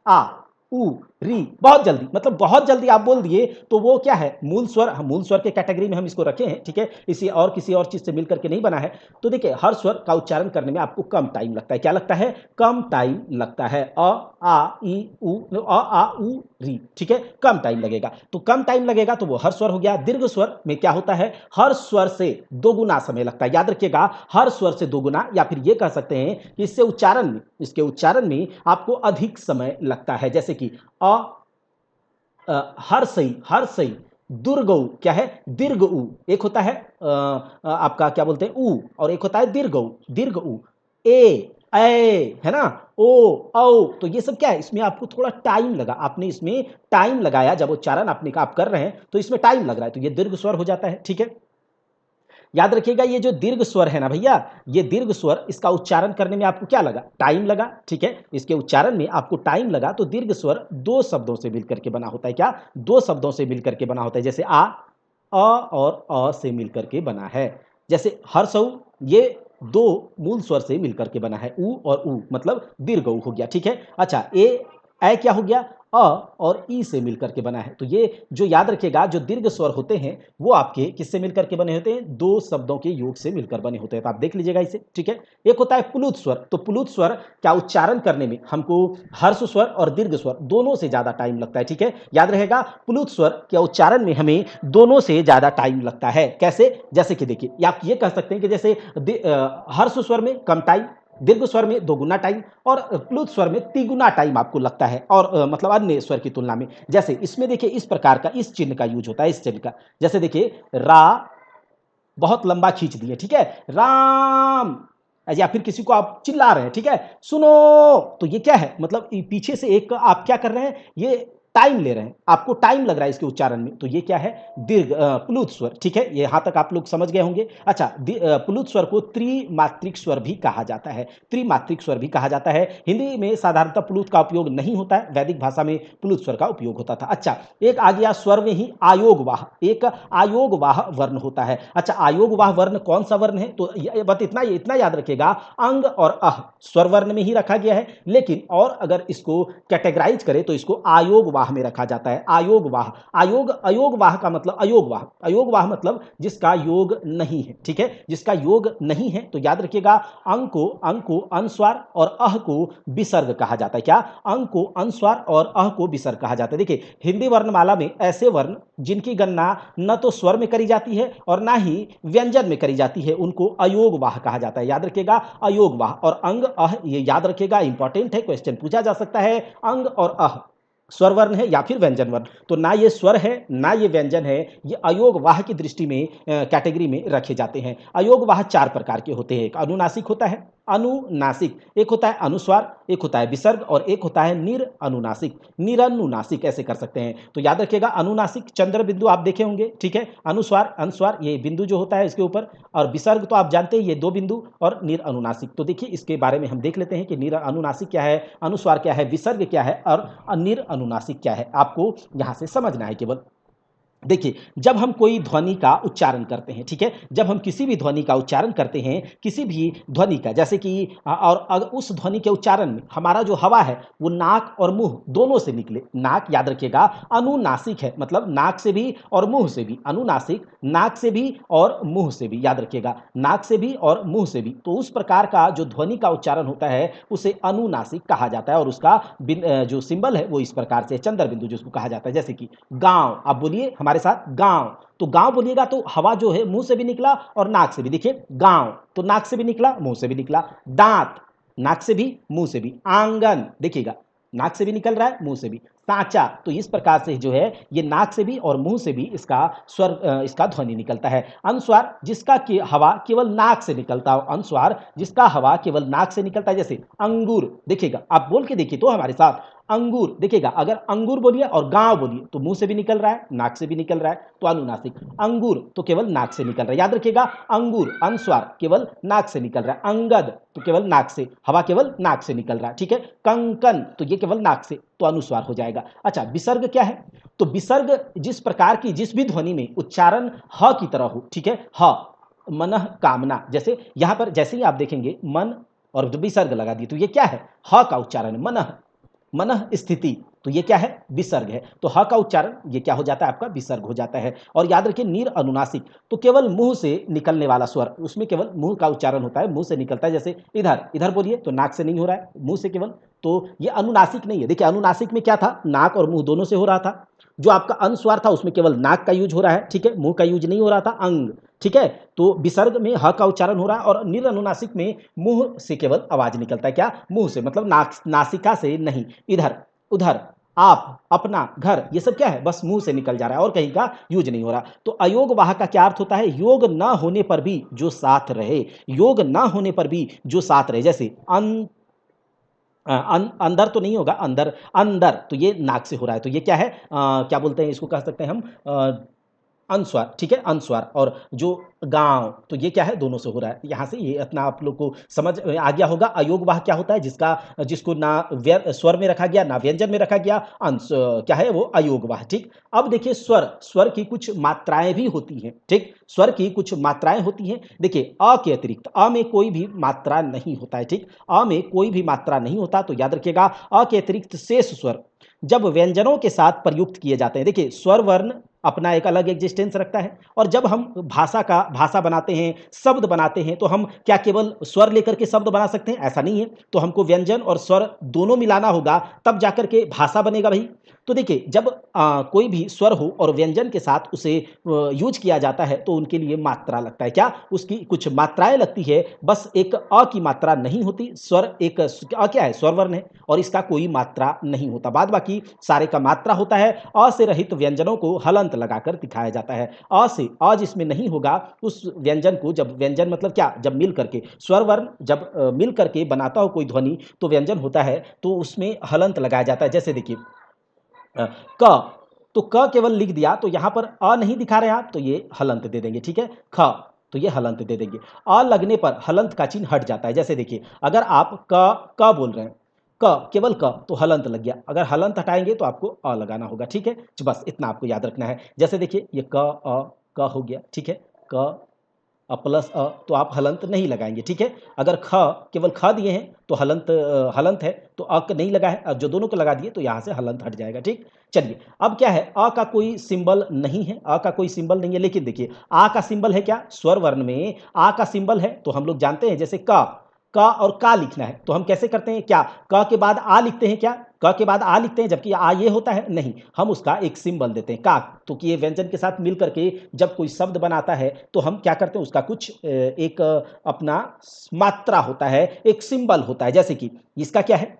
आ, उ, री, बहुत जल्दी, मतलब बहुत जल्दी आप बोल दिए तो वो क्या है, मूल स्वर। मूल स्वर के कैटेगरी में हम इसको रखे हैं, ठीक है, इसी और किसी और चीज से मिलकर के नहीं बना है। तो देखिए हर स्वर का उच्चारण करने में आपको कम टाइम लगता है। क्या लगता है, कम टाइम लगता है। अ, आ, ई, उ, अ, आ, उ, री, ठीक है, कम टाइम लगेगा। तो कम टाइम लगेगा तो वो हर स्वर हो गया। दीर्घ स्वर में क्या होता है, हर स्वर से दोगुना समय लगता है। याद रखिएगा हर स्वर से दोगुना, या फिर ये कह सकते हैं कि इसके उच्चारण में आपको अधिक समय लगता है। जैसे कि हर सही, दुर्ग उ, क्या है, दीर्घ उ। एक होता है आपका क्या बोलते हैं उ, और एक होता है दीर्घ उ। ए है ना, ओ, औ, तो ये सब क्या है, इसमें आपको थोड़ा टाइम लगा, आपने इसमें टाइम लगाया। जब उच्चारण आपने का आप कर रहे हैं तो इसमें टाइम लग रहा है, तो ये दीर्घ स्वर हो जाता है, ठीक है। याद रखिएगा ये जो दीर्घ स्वर है ना भैया, ये दीर्घ स्वर, इसका उच्चारण करने में आपको क्या लगा, टाइम लगा, ठीक है। इसके उच्चारण में आपको टाइम लगा। तो दीर्घ स्वर 2 शब्दों से मिलकर के बना होता है। क्या, 2 शब्दों से मिलकर के बना होता है। जैसे अ और अ से मिलकर के बना है। जैसे हर्षऊ, ये 2 मूल स्वर से मिलकर के बना है, उ और उ, मतलब दीर्घ उ हो गया, ठीक है। अच्छा, ए क्या हो गया, अ और ई से मिलकर के बना है। तो ये जो याद रखिएगा जो दीर्घ स्वर होते हैं वो आपके किससे मिलकर के बने होते हैं, 2 शब्दों के योग से मिलकर बने होते हैं। तो आप देख लीजिएगा इसे, ठीक है। एक होता है प्लुत स्वर। तो प्लुत स्वर क्या उच्चारण करने में हमको हर्ष स्वर और दीर्घ स्वर दोनों से ज्यादा टाइम लगता है, ठीक है। याद रहेगा प्लुत स्वर के उच्चारण में हमें दोनों से ज्यादा टाइम लगता है। कैसे, जैसे कि देखिए आप ये कह सकते हैं कि जैसे हर्ष स्वर में कम टाइम, दीर्घ स्वर में दोगुना टाइम और प्लुत स्वर में तिगुना टाइम आपको लगता है, और मतलब अन्य स्वर की तुलना में। जैसे इसमें देखिए इस प्रकार का इस चिन्ह का यूज होता है, इस चिन्ह का। जैसे देखिए रा बहुत लंबा खींच दिए, ठीक है, राम, या फिर किसी को आप चिल्ला रहे हैं, ठीक है, सुनो, तो ये क्या है, मतलब पीछे से एक आप क्या कर रहे हैं, ये टाइम ले रहे हैं, आपको टाइम लग रहा है इसके उच्चारण में। तो ये क्या है, दीर्घ प्लुत स्वर, ठीक है। ये यहां तक आप लोग समझ गए होंगे। अच्छा, प्लुत स्वर को त्रिमात्रिक स्वर भी कहा जाता है। त्रिमात्रिक स्वर भी कहा जाता है। हिंदी में साधारणतः प्लुत का उपयोग नहीं होता है, वैदिक भाषा में प्लुत स्वर का उपयोग होता था। अच्छा, एक आ गया स्वर में ही आयोगवाह, एक आयोगवाह वर्ण होता है। अच्छा, आयोगवाह वर्ण कौन सा वर्ण है, तो बस इतना याद रखिएगा, अंग और अह स्वर वर्ण में ही रखा गया है, लेकिन और अगर इसको कैटेगराइज करें तो इसको आयोगवाह में रखा जाता है। आयोगवाह, अयोगवाह का मतलब अयोगवाह मतलब जिसका योग नहीं है, ठीक है, जिसका योग नहीं है। तो याद रखिएगा अंग को अनुस्वार और अह को विसर्ग कहा जाता है। क्या, अंग को अनुस्वार और अह को विसर्ग कहा जाता है। देखिए हिंदी वर्णमाला में ऐसे वर्ण जिनकी गणना न तो स्वर में करी जाती है और ना ही व्यंजन में करी जाती है, उनको अयोगवाह कहा जाता है। याद रखिएगा अयोगवाह। और अंग अह, ये याद रखिएगा, इंपॉर्टेंट है, क्वेश्चन पूछा जा सकता है। अंग और अह स्वर वर्ण है या फिर व्यंजन वर्ण, तो ना ये स्वर है ना ये व्यंजन है, ये अयोगवाह की दृष्टि में कैटेगरी में रखे जाते हैं। अयोगवाह 4 प्रकार के होते हैं। एक अनुनासिक होता है, अनुनासिक, एक होता है अनुस्वार, एक होता है विसर्ग और एक होता है निरअनुनासिक, निरनुनासिक ऐसे कर सकते हैं। तो याद रखिएगा अनुनासिक चंद्र बिंदु आप देखे होंगे, ठीक है, अनुस्वार अनुस्वार ये बिंदु जो होता है इसके ऊपर, और विसर्ग तो आप जानते हैं ये 2 बिंदु, और निरअनुनासिक। तो देखिए इसके बारे में हम देख लेते हैं कि निरअनुनासिक क्या है, अनुस्वार क्या है, विसर्ग क्या है और निरअनुनासिक क्या है, आपको यहां से समझना है केवल। देखिए जब हम कोई ध्वनि का उच्चारण करते हैं, ठीक है, जब हम किसी भी ध्वनि का उच्चारण करते हैं, किसी भी ध्वनि का, जैसे कि और अगर उस ध्वनि के उच्चारण में हमारा जो हवा है वो नाक और मुंह दोनों से निकले। नाक याद रखिएगा अनुनासिक है, मतलब नाक से भी और मुंह से भी, अनुनासिक नाक से भी और मुंह से भी, याद रखिएगा नाक से भी और मुंह से भी। तो उस प्रकार का जो ध्वनि का उच्चारण होता है उसे अनुनासिक कहा जाता है, और उसका जो सिंबल है वो इस प्रकार से चंद्र बिंदु जिसको कहा जाता है। जैसे कि गांव, आप बोलिए हमारे साथ गांव, तो गांव बोलिएगा तो हवा जो है मुंह से भी निकला और नाक से भी। देखिए गांव तो नाक से भी निकला मुंह से भी निकला, दांत नाक से भी मुंह से भी, आंगन देखिएगा नाक से भी निकल रहा है, मुंह से भी। सांचा, तो इस प्रकार से जो है ये नाक से भी और मुंह से भी इसका स्वर इसका ध्वनि निकलता है। अनुस्वार जिसका कि हवा केवल नाक से निकलता हो, अनुस्वार जिसका हवा केवल नाक से निकलता है, जैसे अंगूर, देखिएगा आप बोल के देखिए तो हमारे साथ, अंगूर, देखिएगा अगर अंगूर बोलिए और गांव बोलिए तो मुंह से भी निकल रहा है, नाक से भी निकल रहा है, तो अनुनासिक। अंगूर तो केवल नाक से निकल रहा है, याद रखिएगा, अंगूर अनुस्वार केवल नाक से निकल रहा है। अंगद तो केवल नाक से, हवा केवल नाक से निकल रहा है, ठीक है। कंकन तो ये केवल नाक से, तो अनुस्वार हो जाएगा। अच्छा, विसर्ग क्या है? तो विसर्ग जिस प्रकार की जिस भी ध्वनि में उच्चारण ह की तरह हो, ठीक है, ह, मनः कामना, जैसे यहां पर जैसे ही आप देखेंगे मन और विसर्ग लगा दिए तो ये क्या है? ह का उच्चारण, मनः, मनः स्थिति, तो ये क्या है? विसर्ग है। तो ह का उच्चारण ये क्या हो जाता है? आपका विसर्ग हो जाता है। और याद रखिए नीर अनुनासिक, तो केवल मुंह से निकलने वाला स्वर, उसमें केवल मुंह का उच्चारण होता है, मुंह से निकलता है। जैसे इधर, इधर बोलिए तो नाक से नहीं हो रहा है, मुंह से केवल, तो ये अनुनासिक नहीं है। देखिए अनुनासिक में क्या था? नाक और मुंह दोनों से हो रहा था। जो आपका अनुस्वार था उसमें केवल नाक का यूज हो रहा है, ठीक है, मुंह का यूज नहीं हो रहा था, अंग, ठीक है। तो विसर्ग में ह का उच्चारण हो रहा है और निरनुनासिक में मुंह से केवल आवाज निकलता है। क्या? मुंह से, मतलब नासिका से नहीं। इधर, उधर, आप, अपना, घर, ये सब क्या है? बस मुंह से निकल जा रहा है और कहीं का यूज नहीं हो रहा। तो अयोग वाह का क्या अर्थ होता है? योग न होने पर भी जो साथ रहे, योग न होने पर भी जो साथ रहे। जैसे अंदर तो नहीं होगा, अंदर, अंदर तो ये नाक से हो रहा है, तो ये क्या है? क्या बोलते हैं इसको? कह सकते हैं हम अनुस्वार, ठीक है, अनुस्वार। और जो गांव, तो ये क्या है? दोनों से हो रहा है। यहां से ये इतना आप लोग को समझ आ गया होगा। अयोग वाह क्या होता है? जिसको ना स्वर में रखा गया ना व्यंजन में रखा गया, अंश क्या है? वो अयोग वाह, ठीक। अब देखिए स्वर, स्वर की कुछ मात्राएं भी होती हैं, ठीक, स्वर की कुछ मात्राएं होती हैं। देखिए अ के अतिरिक्त, अ में कोई भी मात्रा नहीं होता है, ठीक, अ में कोई भी मात्रा नहीं होता। तो याद रखिएगा अ के अतिरिक्त शेष स्वर जब व्यंजनों के साथ प्रयुक्त किए जाते हैं, देखिए स्वर वर्ण अपना एक अलग एग्जिस्टेंस रखता है। और जब हम भाषा बनाते हैं, शब्द बनाते हैं, तो हम क्या केवल स्वर लेकर के शब्द बना सकते हैं? ऐसा नहीं है। तो हमको व्यंजन और स्वर दोनों मिलाना होगा, तब जाकर के भाषा बनेगा भाई। तो देखिए जब कोई भी स्वर हो और व्यंजन के साथ उसे यूज किया जाता है तो उनके लिए मात्रा लगता है। क्या? उसकी कुछ मात्राएं लगती है, बस एक अ की मात्रा नहीं होती। स्वर एक अ क्या है? स्वर वर्ण है और इसका कोई मात्रा नहीं होता। बाद बाकी सारे का मात्रा होता है। अ से रहित व्यंजनों को हलंत लगाकर दिखाया जाता है। अ से, अ जिसमें नहीं होगा उस व्यंजन को, जब व्यंजन मतलब क्या? जब मिल करके स्वर वर्ण जब मिल करके बनाता हो कोई ध्वनि, तो व्यंजन होता है, तो उसमें हलंत लगाया जाता है। जैसे देखिए क, तो क केवल लिख दिया तो यहां पर अ नहीं दिखा रहे आप, तो ये हलंत दे देंगे, ठीक है। ख, तो ये हलंत दे देंगे। अ लगने पर हलंत का चिन्ह हट जाता है। जैसे देखिए अगर आप क बोल रहे हैं, क, केवल क, तो हलंत लग गया। अगर हलंत हटाएंगे तो आपको अ लगाना होगा, ठीक है। तो बस इतना आपको याद रखना है। जैसे देखिए ये क अ क हो गया, ठीक है, क प्लस अ, तो आप हलंत नहीं लगाएंगे, ठीक है। अगर ख, केवल ख दिए हैं तो हलंत है, तो अ नहीं लगा है, अब जो दोनों को लगा दिए तो यहां से हलंत हट जाएगा, ठीक। चलिए अब क्या है? अ का कोई सिंबल नहीं है, अ का कोई सिंबल नहीं है, लेकिन देखिए आ का सिंबल है क्या? स्वर वर्ण में आ का सिंबल है, तो हम लोग जानते हैं। जैसे क और का लिखना है तो हम कैसे करते हैं? क्या क के बाद आ लिखते हैं? क्या क के बाद आ लिखते हैं? जबकि आ ये होता है, नहीं, हम उसका एक सिंबल देते हैं का। तो कि ये व्यंजन के साथ मिल करके जब कोई शब्द बनाता है तो हम क्या करते हैं? उसका कुछ एक अपना मात्रा होता है, एक सिंबल होता है। जैसे कि इसका क्या है?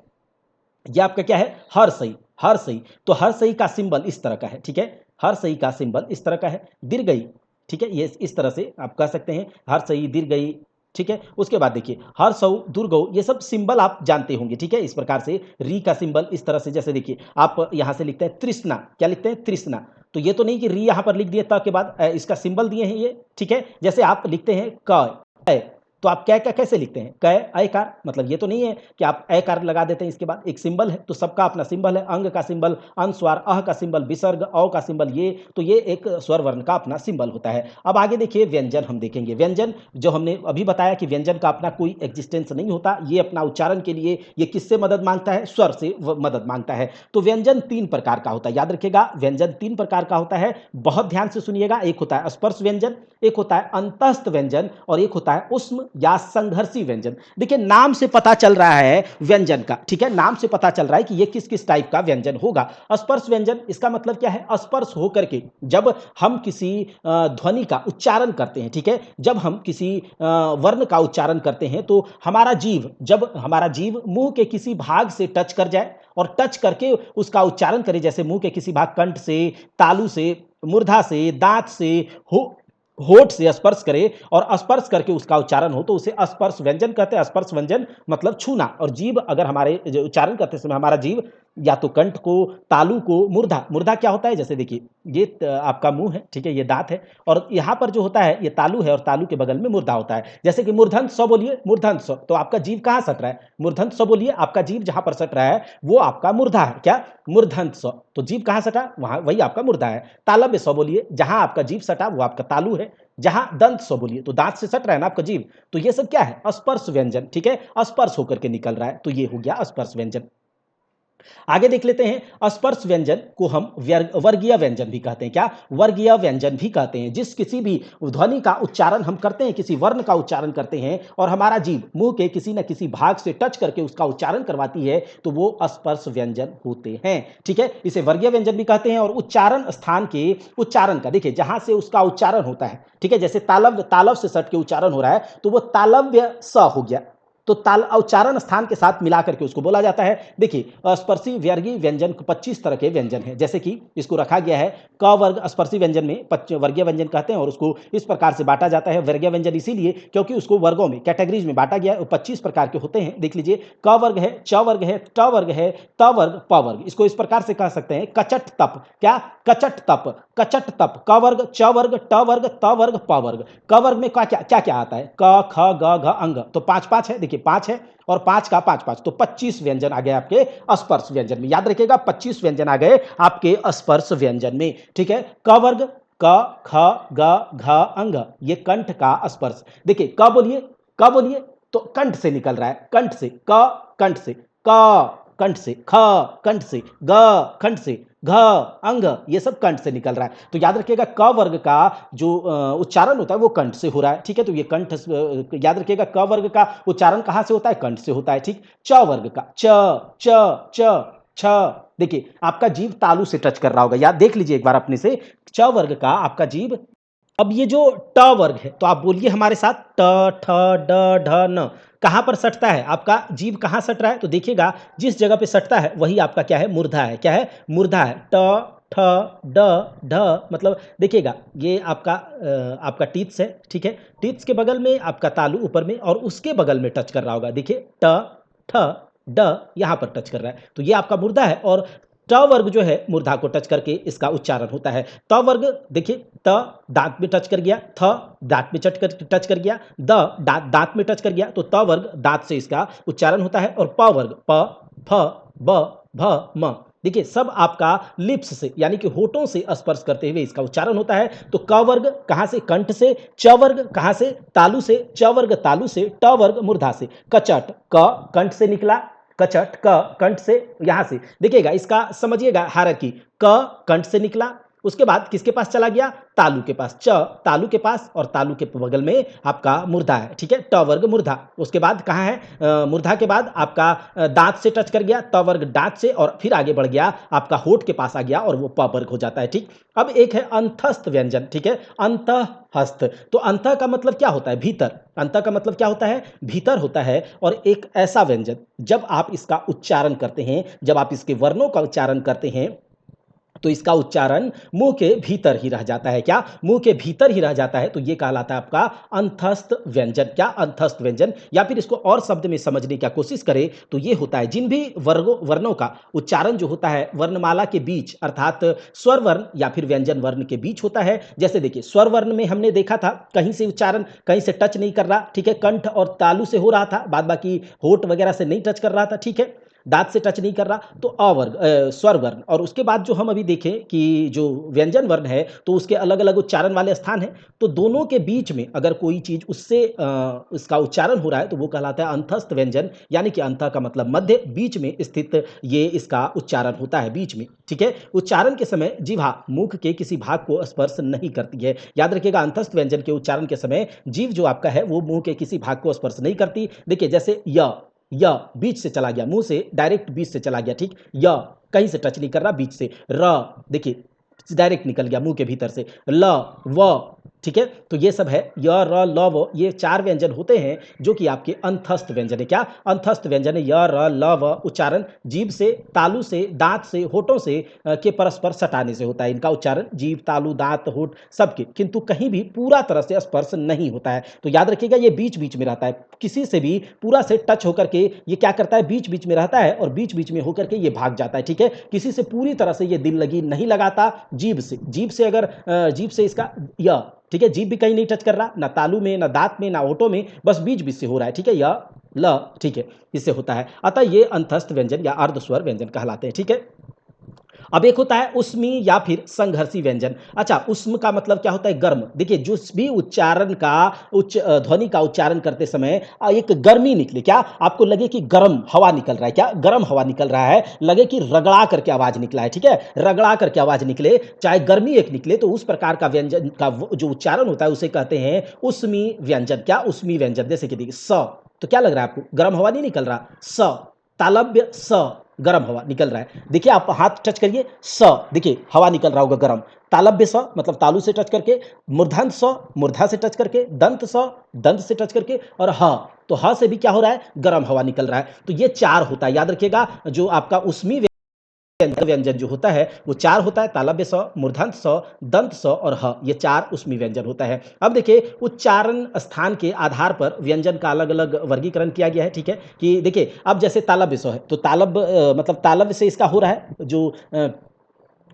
ये आपका क्या है? हर सही, हर सही। तो हर सही का सिंबल इस तरह का है, ठीक है, हर सही का सिंबल इस तरह का है। दीर्घई, ठीक है, ये इस तरह से आप कह सकते हैं, हर सही, दीर्घई, ठीक है। उसके बाद देखिए हर सौ, दुर्गौ, ये सब सिंबल आप जानते होंगे, ठीक है। इस प्रकार से री का सिंबल इस तरह से, जैसे देखिए आप यहां से लिखते हैं तृष्णा, क्या लिखते हैं? तृष्णा। तो ये तो नहीं कि री यहां पर लिख दिए त के बाद इसका सिंबल दिए हैं ये, ठीक है। जैसे आप लिखते हैं क, तो आप कै का कैसे लिखते हैं? कै ऐकार, मतलब ये तो नहीं है कि आप ऐकार लगा देते हैं इसके बाद, एक सिंबल है, तो सबका अपना सिंबल है। अंग का सिंबल अनुस्वार, अह का सिंबल विसर्ग, औ का सिंबल ये, तो ये एक स्वर वर्ण का अपना सिंबल होता है। अब आगे देखिए व्यंजन हम देखेंगे। व्यंजन जो हमने अभी बताया कि व्यंजन का अपना कोई एग्जिस्टेंस नहीं होता, ये अपना उच्चारण के लिए ये किससे मदद मांगता है? स्वर से मदद मांगता है। तो व्यंजन तीन प्रकार का होता है, याद रखिएगा व्यंजन तीन प्रकार का होता है। बहुत ध्यान से सुनिएगा। एक होता है स्पर्श व्यंजन, एक होता है अंतस्थ व्यंजन और एक होता है उष्म या संघर्षी व्यंजन। देखिए नाम से पता चल रहा है व्यंजन का, ठीक है, नाम से पता चल रहा है कि ये किस किस टाइप का व्यंजन होगा। स्पर्श व्यंजन, इसका मतलब क्या है, स्पर्श होकर के जब हम किसी ध्वनि का उच्चारण करते हैं, ठीक है, जब हम किसी वर्ण का उच्चारण करते हैं तो हमारा जीव, जब हमारा जीव मुंह के किसी भाग से टच कर जाए और टच करके उसका उच्चारण करे, जैसे मुंह के किसी भाग, कंठ से, तालू से, मूर्धा से, दांत से, होठ से स्पर्श करे और स्पर्श करके उसका उच्चारण हो तो उसे स्पर्श व्यंजन कहते हैं। स्पर्श व्यंजन मतलब छूना, और जीव अगर हमारे उच्चारण करते समय हमारा जीव या तो कंठ को, तालू को, मूर्धा, मूर्धा क्या होता है, जैसे देखिए ये आपका मुंह है, ठीक है, ये दांत है, और यहां पर जो होता है ये तालू है, और तालू के बगल में मूर्धा होता है। जैसे कि मूर्धन स बोलिए, मूर्धन स, तो आपका जीव कहां सट रहा है, मूर्धन स बोलिए, आपका जीव जहां पर सट रहा है वो आपका मूर्धा है, क्या, मूर्धन स, तो जीव कहां सटा, वहां वही आपका मूर्धा है। तालव्य स बोलिए, जहां आपका जीव सटा वो आपका तालू है। जहां दंत स बोलिए, तो दांत से सट रहा है ना आपका जीव, तो ये सब क्या है, स्पर्श व्यंजन, ठीक है, स्पर्श होकर के निकल रहा है, तो ये हो गया स्पर्श व्यंजन। आगे देख लेते हैं, स्पर्श व्यंजन को हम वर्गीय व्यंजन भी कहते हैं, क्या, वर्गीय व्यंजन भी कहते हैं। जिस किसी भी ध्वनि का उच्चारण हम करते हैं, किसी वर्ण का उच्चारण करते हैं और हमारा जीभ मुंह के किसी न किसी भाग से टच करके उसका उच्चारण करवाती है तो वो स्पर्श व्यंजन होते हैं, ठीक है, इसे वर्गीय व्यंजन भी कहते हैं। और उच्चारण स्थान के उच्चारण का देखिए, जहां से उसका उच्चारण होता है, ठीक है, जैसे तालव्य, तालव से सट के उच्चारण हो रहा है तो वो तालव्य स हो गया, तो ताल उच्चारण स्थान के साथ मिलाकर के उसको बोला जाता है। देखिए स्पर्शी वर्गीय व्यंजन 25 तरह के व्यंजन हैं, जैसे कि इसको रखा गया है क वर्ग स्पर्शी व्यंजन में वर्गीय व्यंजन कहते हैं, और उसको इस प्रकार से बांटा जाता है वर्गीय व्यंजन इसीलिए क्योंकि उसको वर्गों में, कैटेगरीज में बांटा गया है। 25 प्रकार के होते हैं, देख लीजिए, क वर्ग है, च वर्ग है, ट वर्ग है, त वर्ग, प वर्ग। इसको इस प्रकार से कह सकते हैं कचट तप, क्या, कचट तप, कचट तप, क वर्ग, च वर्ग, ट वर्ग, त वर्ग, प वर्ग। क वर्ग में क्या क्या क्या आता है, क ख ग घ अंग, तो पांच पांच है, देखिए पांच है और पांच का पांच पांच, तो 25 व्यंजन आ गए आपके स्पर्श व्यंजन में। याद रखिएगा 25 व्यंजन आ गए आपके स्पर्श व्यंजन में, ठीक है। क वर्ग, क ख ग घ अंग, ये कंठ का स्पर्श। देखिए क बोलिए, क बोलिए, तो कंठ से निकल रहा है, कंठ से, क कंठ से, क कंठ से, ख कंठ से, ग कंठ से, घ अंग, ये सब कंठ से निकल रहा है। तो याद रखिएगा क वर्ग का जो उच्चारण होता है वो कंठ से हो रहा है, ठीक है, तो ये कंठ, याद रखिएगा क वर्ग का उच्चारण कहां से होता है, कंठ से होता है, ठीक। च वर्ग का, च च च छ, देखिए आपका जीव तालू से टच कर रहा होगा, याद देख लीजिए एक बार अपने से, च वर्ग का आपका जीव। अब ये जो ट वर्ग है तो आप बोलिए हमारे साथ, ट ठ ड ढ न, कहां पर सटता है आपका जीव, कहां सट रहा है, तो देखिएगा जिस जगह पे सटता है वही आपका क्या है, मूर्धा है, क्या है, मूर्धा है। ट ठ ड ढ, मतलब देखिएगा ये आपका टीथ्स है, ठीक है, टीथ्स के बगल में आपका तालू ऊपर में और उसके बगल में टच कर रहा होगा, देखिए ट ठ ड यहां पर टच कर रहा है, तो ये आपका मूर्धा है। और ट वर्ग जो है मूर्धा को टच करके इसका उच्चारण होता है। त वर्ग देखिए, त दांत में टच कर गया, थ दांत में टच कर गया, द दांत में टच कर गया, तो त वर्ग दांत से इसका उच्चारण होता है। और प वर्ग, प फ ब भ म, देखिए सब आपका लिप्स से यानी कि होठों से स्पर्श करते हुए इसका उच्चारण होता है। तो क वर्ग कहां से, कंठ से, च वर्ग कहां से, तालू से, च वर्ग तालू से, ट वर्ग मूर्धा से। कचट, क कंठ से निकला, कचट, क कंठ से, यहां से देखिएगा इसका समझिएगा हायरार्की, क कंठ से निकला, उसके बाद किसके पास चला गया, तालू के पास, च तालू के पास और तालू के बगल में आपका मूर्धा है, ठीक है, ट वर्ग मूर्धा। उसके बाद कहां है, मूर्धा के बाद आपका दांत से टच कर गया, त वर्ग दांत से, और फिर आगे बढ़ गया आपका होठ के पास आ गया और वो प वर्ग हो जाता है, ठीक। अब एक है अंतस्थ व्यंजन, ठीक है, अंतःहस्त। तो अंत का मतलब क्या होता है, भीतर, अंत का मतलब क्या होता है, भीतर होता है। और एक ऐसा व्यंजन जब आप इसका उच्चारण करते हैं, जब आप इसके वर्णों का उच्चारण करते हैं तो इसका उच्चारण मुंह के भीतर ही रह जाता है, क्या, मुंह के भीतर ही रह जाता है, तो ये कहलाता है आपका अंतस्थ व्यंजन, क्या, अंतस्थ व्यंजन। या फिर इसको और शब्द में समझने की कोशिश करें तो ये होता है जिन भी वर्णों का उच्चारण जो होता है वर्णमाला के बीच, अर्थात स्वर वर्ण या फिर व्यंजन वर्ण के बीच होता है। जैसे देखिए स्वर वर्ण में हमने देखा था कहीं से उच्चारण, कहीं से टच नहीं कर रहा, ठीक है, कंठ और तालू से हो रहा था, बाद बाकी होठ वगैरह से नहीं टच कर रहा था, ठीक है। दांत से टच नहीं कर रहा तो अवर्ग स्वर वर्ण। और उसके बाद जो हम अभी देखें कि जो व्यंजन वर्ण है तो उसके अलग अलग उच्चारण वाले स्थान हैं, तो दोनों के बीच में अगर कोई चीज उससे इसका उच्चारण हो रहा है तो वो कहलाता है अंतस्थ व्यंजन, यानी कि अंत का मतलब मध्य, बीच में स्थित ये इसका उच्चारण होता है बीच में। ठीक है, उच्चारण के समय जीवा मुख के किसी भाग को स्पर्श नहीं करती है। याद रखिएगा, अंतस्थ व्यंजन के उच्चारण के समय जीव जो आपका है वो मुंह के किसी भाग को स्पर्श नहीं करती। देखिए जैसे य बीच से चला गया, मुंह से डायरेक्ट बीच से चला गया, ठीक, य कहीं से टच नहीं कर रहा, बीच से। र देखिए डायरेक्ट निकल गया मुंह के भीतर से। ल व, ठीक है, तो ये सब है य र ल व, ये चार व्यंजन होते हैं जो कि आपके अंतस्थ व्यंजन है। क्या अंतस्थ व्यंजन है? य र ल व उच्चारण जीभ से, तालु से, दांत से, होठों से के परस्पर सटाने से होता है। इनका उच्चारण जीभ, तालु, दांत, होठ सबके, किंतु कहीं भी पूरा तरह से स्पर्श नहीं होता है। तो याद रखिएगा ये बीच बीच में रहता है, किसी से भी पूरा से टच होकर के ये क्या करता है, बीच बीच में रहता है और बीच बीच में होकर के ये भाग जाता है। ठीक है, किसी से पूरी तरह से ये दिल लगी नहीं लगाता। जीभ से अगर जीभ से इसका य, ठीक है, जीभ भी कहीं नहीं टच कर रहा, ना तालू में, ना दांत में, ना होठों में, बस बीच बीच से हो रहा है। ठीक है, य ल, ठीक है, इससे होता है। अतः ये अंतस्थ व्यंजन या अर्धस्वर व्यंजन कहलाते हैं। ठीक है, अब एक होता है उष्मी या फिर संघर्षी व्यंजन। अच्छा, उष्म का मतलब क्या होता है? गर्म। देखिए जिस भी उच्चारण का ध्वनि का उच्चारण करते समय एक गर्मी निकले, क्या आपको लगे कि गर्म हवा निकल रहा है, क्या गर्म हवा निकल रहा है, लगे कि रगड़ा करके आवाज निकला है, ठीक है, रगड़ा करके आवाज निकले, चाहे गर्मी एक निकले, तो उस प्रकार का व्यंजन का जो उच्चारण होता है उसे कहते हैं उष्मी व्यंजन। क्या? उष्मी व्यंजन। जैसे कि देखिए स, तो क्या लग रहा है आपको? गर्म हवा नहीं निकल रहा। स, तालव्य स, गर्म हवा निकल रहा है। देखिए आप हाथ टच करिए, स, देखिए हवा निकल रहा होगा गर्म। तालव्य स मतलब तालु से टच करके, मूर्धन्य स मूर्धा से टच करके, दंत स दंत से टच करके, और ह, तो ह से भी क्या हो रहा है? गर्म हवा निकल रहा है। तो ये चार होता है, याद रखिएगा। जो आपका उष्मी व्यंजन जो होता है वो चार होता है, तालव्य स, मूर्धन्य स, दंत स और ह, ये चार उष्मी व्यंजन होता है। अब देखिए उच्चारण स्थान के आधार पर व्यंजन का अलग अलग वर्गीकरण किया गया है। ठीक है, कि देखिए अब जैसे तालव्य स है तो मतलब तालव्य से इसका हो रहा है जो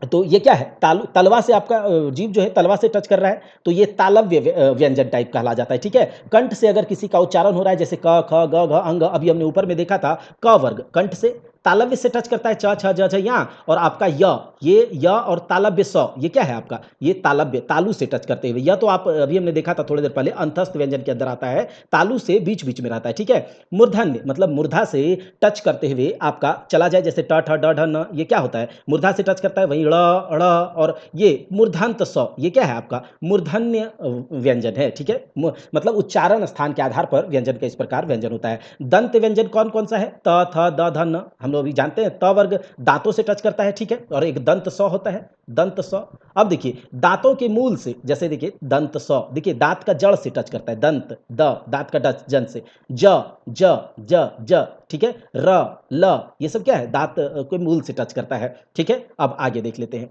तो ये क्या है? तलवा से आपका जीभ जो है तलवा से टच कर रहा है, तो ये तालव्य व्यंजन टाइप कहला जाता है। ठीक है, कंठ से अगर किसी का उच्चारण हो रहा है, जैसे क ख ग घ अंग, अभी हमने ऊपर में देखा था, क वर्ग कंठ से तालव्य से टच करता है, च छ ज झ या, और आपका ये य और तालव्य स, ये क्या है आपका? ये तालव्य, तालु से टच करते हुए। यह तो आप अभी हमने देखा था थोड़ी देर पहले, अंतस्थ व्यंजन के अंदर आता है, तालु से बीच बीच में रहता है। ठीक है, मूर्धन्य मतलब मूर्धा से टच करते हुए आपका चला जाए, जैसे ट ठ ड ढ न, ये क्या होता है? मूर्धा से टच करता है। वहीं ड़ ड़, और ये मूर्धांत स, ये क्या है आपका? मूर्धन्य व्यंजन है। ठीक है, मतलब उच्चारण स्थान के आधार पर व्यंजन का इस प्रकार व्यंजन होता है। दंत व्यंजन कौन कौन सा है? त थ द ध न, हम लोग अभी जानते हैं। त वर्ग दांतों से टच करता है, ठीक है, और एक दंत स होता है, दंत स। अब देखिए दांतों के मूल से, जैसे देखिए दंत स, देखिए दांत का जड़ से टच करता है, दंत द, दांत का डच जन से, ज ज ज ज, ठीक है, र ल, ये सब क्या है? दांत के मूल से टच करता है। ठीक है, अब आगे देख लेते हैं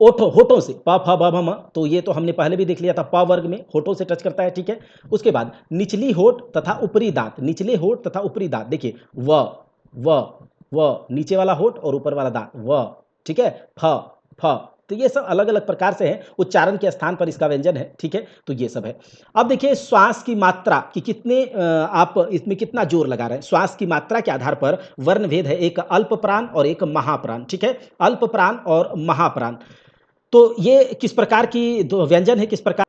होठों से, प फ ब भ म, तो ये तो हमने पहले भी देख लिया था, प वर्ग में होठों से टच करता है। ठीक है, उसके बाद निचली होठ तथा ऊपरी दांत, निचले होठ तथा ऊपरी दांत, देखिए व नीचे वाला होठ और ऊपर वाला दांत व, ठीक है, फ फ, तो ये सब अलग अलग प्रकार से हैं, उच्चारण के स्थान पर इसका व्यंजन है। ठीक है, तो ये सब है। अब देखिए श्वास की मात्रा कि कितने आप इसमें कितना जोर लगा रहे हैं, श्वास की मात्रा के आधार पर वर्ण भेद है, एक अल्प प्राण और एक महाप्राण। ठीक है, अल्प प्राण और महाप्राण, तो ये किस प्रकार की दो व्यंजन है, किस प्रकार?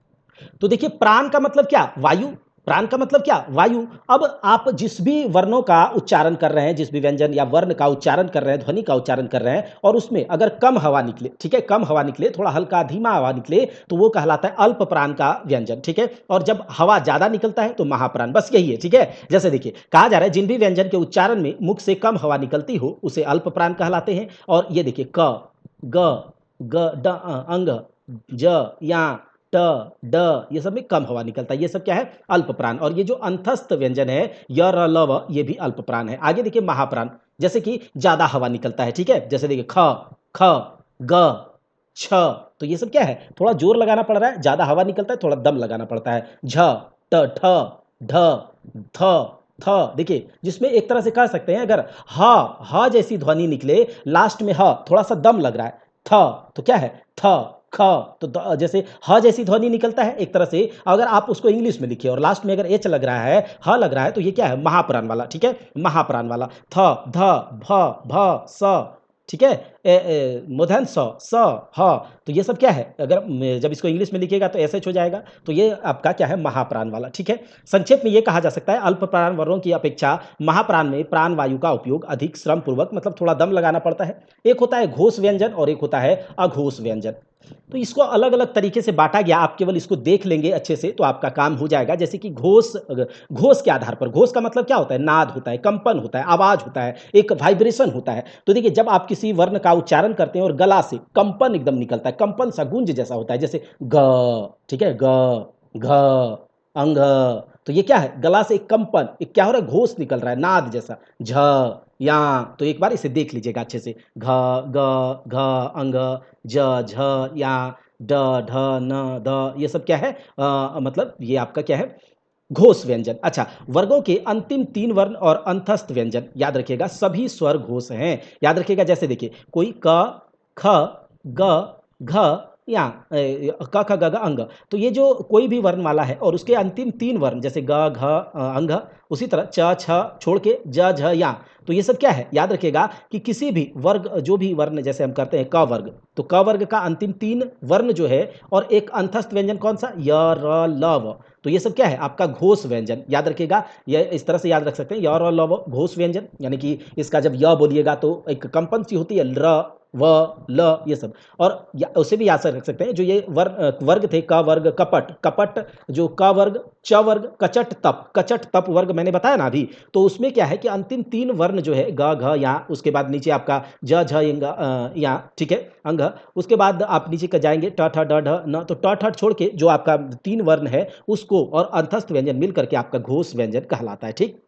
तो देखिए प्राण का मतलब क्या? वायु। प्राण का मतलब क्या? वायु। अब आप जिस भी वर्णों का उच्चारण कर रहे हैं, जिस भी व्यंजन या वर्ण का उच्चारण कर रहे हैं, ध्वनि का उच्चारण कर रहे हैं, और उसमें अगर कम हवा निकले, ठीक है, कम हवा निकले, थोड़ा हल्का धीमा हवा निकले, तो वो कहलाता है अल्प प्राण का व्यंजन। ठीक है, और जब हवा ज्यादा निकलता है तो महाप्राण। बस यही है। ठीक है, जैसे देखिए कहा जा रहा है जिन भी व्यंजन के उच्चारण में मुख से कम हवा निकलती हो उसे अल्प प्राण कहलाते हैं। और ये देखिए क, ग, ग ड अंग, ज या, ट ड, ये सब में कम हवा निकलता है, ये सब क्या है? अल्प प्राण। और ये जो अंतस्थ व्यंजन है य र ल व, ये भी अल्प प्राण है। आगे देखिए महाप्राण, जैसे कि ज्यादा हवा निकलता है। ठीक है, जैसे देखिए ख ख ग छ, तो ये सब क्या है? थोड़ा जोर लगाना पड़ रहा है, ज्यादा हवा निकलता है, थोड़ा दम लगाना पड़ता है। झ ट ठ ढ थ थ, देखिए जिसमें एक तरह से कह सकते हैं अगर ह जैसी ध्वनि निकले, लास्ट में ह थोड़ा सा दम लग रहा है, थ, तो क्या है? थ ख, तो जैसे ह जैसी ध्वनि निकलता है एक तरह से। अगर आप उसको इंग्लिश में लिखिए और लास्ट में अगर एच लग रहा है, ह लग रहा है, तो ये क्या है, महाप्राण वाला, ठीक है, महाप्राण वाला। थ, ध, भ, भ, स, ठीक है, मूर्धन स, ह, तो ये सब क्या है, अगर जब इसको इंग्लिश में लिखिएगा तो एस एच हो जाएगा, तो ये आपका क्या है, महाप्राण वाला, ठीक है। संक्षेप में ये कहा जा सकता है अल्प प्राण वर्णों की अपेक्षा महाप्राण में प्राण वायु का उपयोग अधिक श्रम पूर्वक, मतलब थोड़ा दम लगाना पड़ता है। एक होता है घोष व्यंजन और एक होता है अघोष व्यंजन। तो इसको अलग अलग तरीके से बांटा गया, आप केवल इसको देख लेंगे अच्छे से तो आपका काम हो जाएगा। जैसे कि घोष, घोष के आधार पर, घोष का मतलब क्या होता है, नाद होता है, कंपन होता है, आवाज होता है, एक वाइब्रेशन होता है। तो देखिए जब आप किसी वर्ण का उच्चारण करते हैं और गला से कंपन एकदम निकलता है, कंपन सा गूंज जैसा होता है, जैसे ग, ठीक है, ग, घ, अंग, तो ये क्या है, गला से एक कंपन, एक क्या हो रहा है, घोष निकल रहा है, नाद जैसा। झ, या, तो एक बार इसे देख लीजिएगा अच्छे से, घ, ग, घ, अंग, ज, झ, या, ड, ढ, न, द, ये सब क्या है, मतलब ये आपका क्या है, घोष व्यंजन। अच्छा, वर्गों के अंतिम 3 वर्ण और अंतस्थ व्यंजन याद रखिएगा, सभी स्वर घोष हैं, याद रखिएगा। जैसे देखिए कोई क, ख, ग, घ, या क, ख, ग, घ, अंग, तो ये जो कोई भी वर्ण वाला है और उसके अंतिम 3 वर्ण जैसे ग, घ, अंग, उसी तरह च, छ छोड़ के ज, झ, या, तो ये सब क्या है, याद रखिएगा कि किसी भी वर्ग, जो भी वर्ण जैसे हम करते हैं क वर्ग, तो क वर्ग का अंतिम 3 वर्ण जो है और एक अंतस्थ व्यंजन कौन सा, य, र, ल, व, तो ये सब क्या है, आपका घोष व्यंजन, याद रखिएगा। ये इस तरह से याद रख सकते हैं, य, र, ल, व, घोष व्यंजन, यानी कि इसका जब य बोलिएगा तो एक कंपन सी होती है, र, व, ल, ये सब। और उसे भी याद से रख सकते हैं, जो ये वर्ग थे, क वर्ग, कपट, कपट, जो क वर्ग, च वर्ग, कचट, तप, कचट, तप वर्ग मैंने बताया ना अभी, तो उसमें क्या है कि अंतिम 3 वर्ण जो है ग, घ, या, उसके बाद नीचे आपका ज, झ, या, ठीक है, अंग, उसके बाद आप नीचे का जाएंगे ट, ठ, ड, ढ, न, तो ट, ठ छोड़ के जो आपका 3 वर्ण है उसको और अंतस्थ व्यंजन मिल करके आपका घोष व्यंजन कहलाता है, ठीक।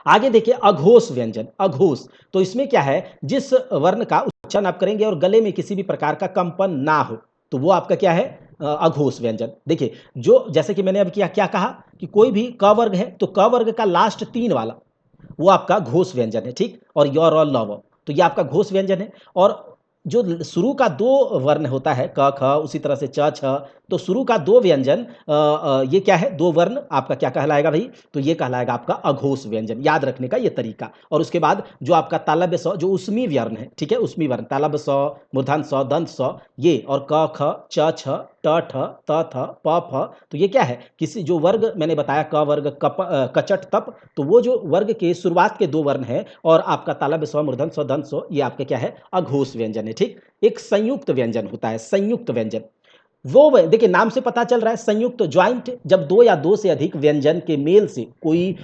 आगे देखिए अघोष व्यंजन, अघोष, तो इसमें क्या है, जिस वर्ण का उच्चारण आप करेंगे और गले में किसी भी प्रकार का कंपन ना हो, तो वो आपका क्या है, अघोष व्यंजन। देखिए जो, जैसे कि मैंने अब क्या क्या कहा कि कोई भी क वर्ग है तो क वर्ग का लास्ट 3 वाला वो आपका घोष व्यंजन है, ठीक, और य, र, ल, व, तो ये आपका घोष व्यंजन है। और जो शुरू का 2 वर्ण होता है क, ख, उसी तरह से च, छ, तो शुरू का 2 व्यंजन, ये क्या है, 2 वर्ण आपका क्या कहलाएगा भाई, तो ये कहलाएगा आपका अघोष व्यंजन, याद रखने का ये तरीका। और उसके बाद जो आपका तालव्य स, जो उसमी वर्ण है, ठीक है, उसमी वर्ण, तालव्य स, मूर्धन स, दंत स, ये, और क, ख, च, छ, ट, ठ, त, थ, प, फ, तो ये क्या है, किसी जो वर्ग मैंने बताया क वर्ग, कचट, तप, तो वो जो वर्ग के शुरुआत के 2 वर्ण है और आपका तालव्य स, मूर्धन स, दंत स, ये आपके क्या है, अघोष व्यंजन है, ठीक। एक संयुक्त व्यंजन होता है, संयुक्त व्यंजन, वो देखिए नाम से पता चल रहा है संयुक्त, ज्वाइंट, जब 2 या 2 से अधिक व्यंजन के मेल से कोई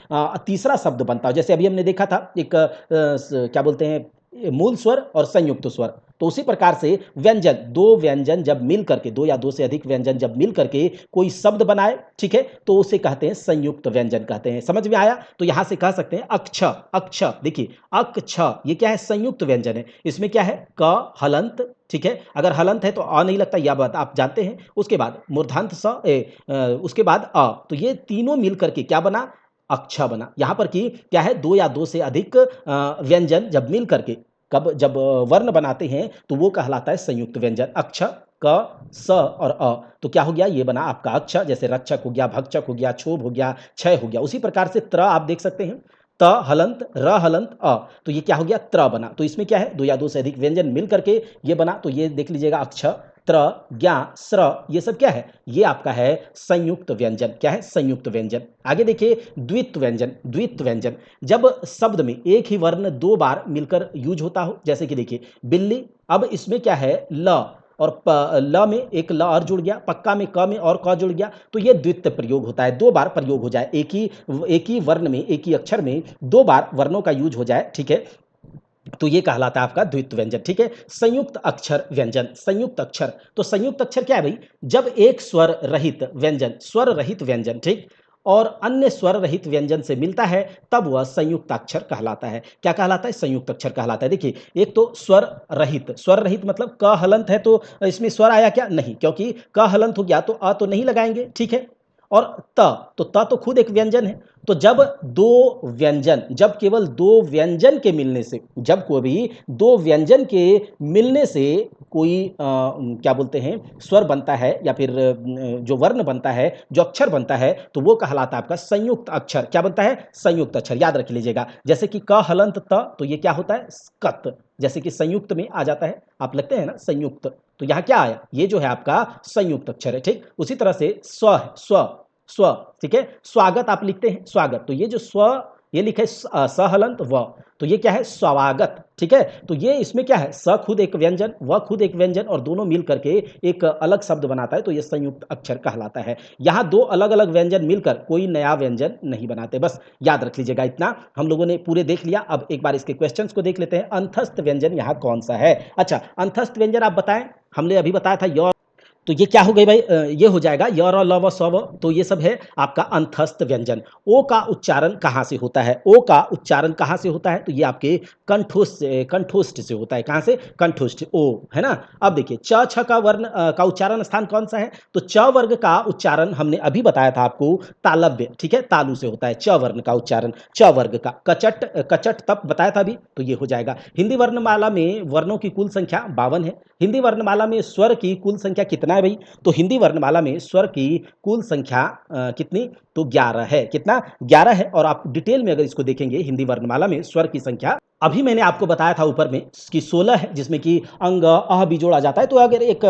तीसरा शब्द बनता है। जैसे अभी हमने देखा था एक क्या बोलते हैं, मूल स्वर और संयुक्त स्वर, तो उसी प्रकार से व्यंजन, 2 व्यंजन जब मिल करके, 2 या 2 से अधिक व्यंजन जब मिल करके कोई शब्द बनाए, ठीक है, तो उसे कहते हैं संयुक्त व्यंजन कहते हैं। समझ में आया, तो यहां से कह सकते हैं अक्ष, अक्ष, देखिए अक्ष, ये क्या है, संयुक्त व्यंजन है। इसमें क्या है, क हलंत, ठीक है, अगर हलंत है तो अ नहीं लगता, यह बात आप जानते हैं। उसके बाद मूर्धांत स, उसके बाद अ, तो ये तीनों मिल करके क्या बना, अक्ष बना। यहां पर कि क्या है, 2 या 2 से अधिक व्यंजन जब मिल करके कब जब वर्ण बनाते हैं तो वो कहलाता है संयुक्त व्यंजन। अक्ष, क, स और अ, तो क्या हो गया, ये बना आपका अक्ष, जैसे रक्षक हो गया, भक्षक हो गया, क्षोभ हो गया, क्षय हो गया। उसी प्रकार से त्र आप देख सकते हैं, त हलंत, र हलंत, अ, तो ये क्या हो गया, त्र बना। तो इसमें क्या है, 2 या 2 से अधिक व्यंजन मिल करके ये बना, तो ये देख लीजिएगा अक्ष, त्र, ज्ञा, स्र, ये सब क्या है, ये आपका है संयुक्त व्यंजन। क्या है, संयुक्त व्यंजन। आगे देखिए द्वित्व व्यंजन, द्वित्व व्यंजन, जब शब्द में एक ही वर्ण 2 बार मिलकर यूज होता हो, जैसे कि देखिए बिल्ली, अब इसमें क्या है, ल, और ल में एक ल और जुड़ गया, पक्का में क में और क जुड़ गया, तो ये द्वित्व प्रयोग होता है, 2 बार प्रयोग हो जाए, एक ही वर्ण में, एक ही अक्षर में 2 बार वर्णों का यूज हो जाए, ठीक है, तो ये कहलाता है आपका द्वित्व व्यंजन, ठीक है। संयुक्त अक्षर व्यंजन, संयुक्त अक्षर, तो संयुक्त अक्षर क्या है भाई, जब एक स्वर रहित व्यंजन, स्वर रहित व्यंजन, ठीक, और अन्य स्वर रहित व्यंजन से मिलता है तब वह संयुक्त अक्षर कहलाता है। क्या कहलाता है, संयुक्त अक्षर कहलाता है। देखिए एक तो स्वर रहित, स्वर रहित मतलब क हलंत है तो इसमें स्वर आया क्या, नहीं, क्योंकि क हलंत हो गया तो अ तो नहीं लगाएंगे, ठीक है, और त, तो त तो खुद एक व्यंजन है। तो जब केवल दो व्यंजन के मिलने से, जब कभी दो व्यंजन के मिलने से कोई क्या बोलते हैं स्वर बनता है या फिर जो वर्ण बनता है, जो अक्षर बनता है, तो वो कहलाता है आपका संयुक्त अक्षर। क्या बनता है? संयुक्त अक्षर। याद रख लीजिएगा, जैसे कि क हलंत त, तो ये क्या होता है? कत। जैसे कि संयुक्त में आ जाता है, आप लगते हैं ना संयुक्त, तो यहाँ क्या आया? ये जो है आपका संयुक्त अक्षर है। ठीक, उसी तरह से स्व है, स्व, स्व, ठीक है। स्वागत आप लिखते हैं, स्वागत, तो ये जो स्व, ये लिखे सहलंत व, तो ये क्या है? स्वागत। ठीक है, तो ये इसमें क्या है? स खुद एक व्यंजन, व खुद एक व्यंजन, और दोनों मिल करके एक अलग शब्द बनाता है, तो ये संयुक्त अक्षर कहलाता है। यहाँ दो अलग अलग व्यंजन मिलकर कोई नया व्यंजन नहीं बनाते। बस याद रख लीजिएगा इतना, हम लोगों ने पूरे देख लिया। अब एक बार इसके क्वेश्चंस को देख लेते हैं। अंतस्थ व्यंजन यहाँ कौन सा है? अच्छा, अंतस्थ व्यंजन आप बताएं। हमने अभी बताया था य, तो ये क्या हो गई भाई? ये हो जाएगा य र ल व स व, तो ये सब है आपका अंतस्थ व्यंजन। ओ का उच्चारण कहाँ से होता है? ओ का उच्चारण कहाँ से होता है? तो ये आपके कंठोष्ठ से होता है। कहाँ से? कंठोष्ठ, ओ, है ना। अब देखिए च छ का वर्ण का उच्चारण स्थान कौन सा है? तो च वर्ग का उच्चारण हमने अभी बताया था आपको, तालव्य, ठीक है, तालु से होता है च वर्ण का उच्चारण, च वर्ग का। कचट, कचट तप बताया था अभी, तो ये हो जाएगा। हिंदी वर्णमाला में वर्णों की कुल संख्या 52 है। हिंदी वर्णमाला में स्वर की कुल संख्या कितना है भाई? तो हिंदी वर्णमाला में स्वर की कुल संख्या कितनी? तो 11 है। कितना? 11 है। और आप डिटेल में अगर इसको देखेंगे, हिंदी वर्णमाला में स्वर की संख्या, अभी मैंने आपको बताया था ऊपर में कि 16 है, जिसमें कि अंग अह भी जोड़ा जाता है। तो अगर एक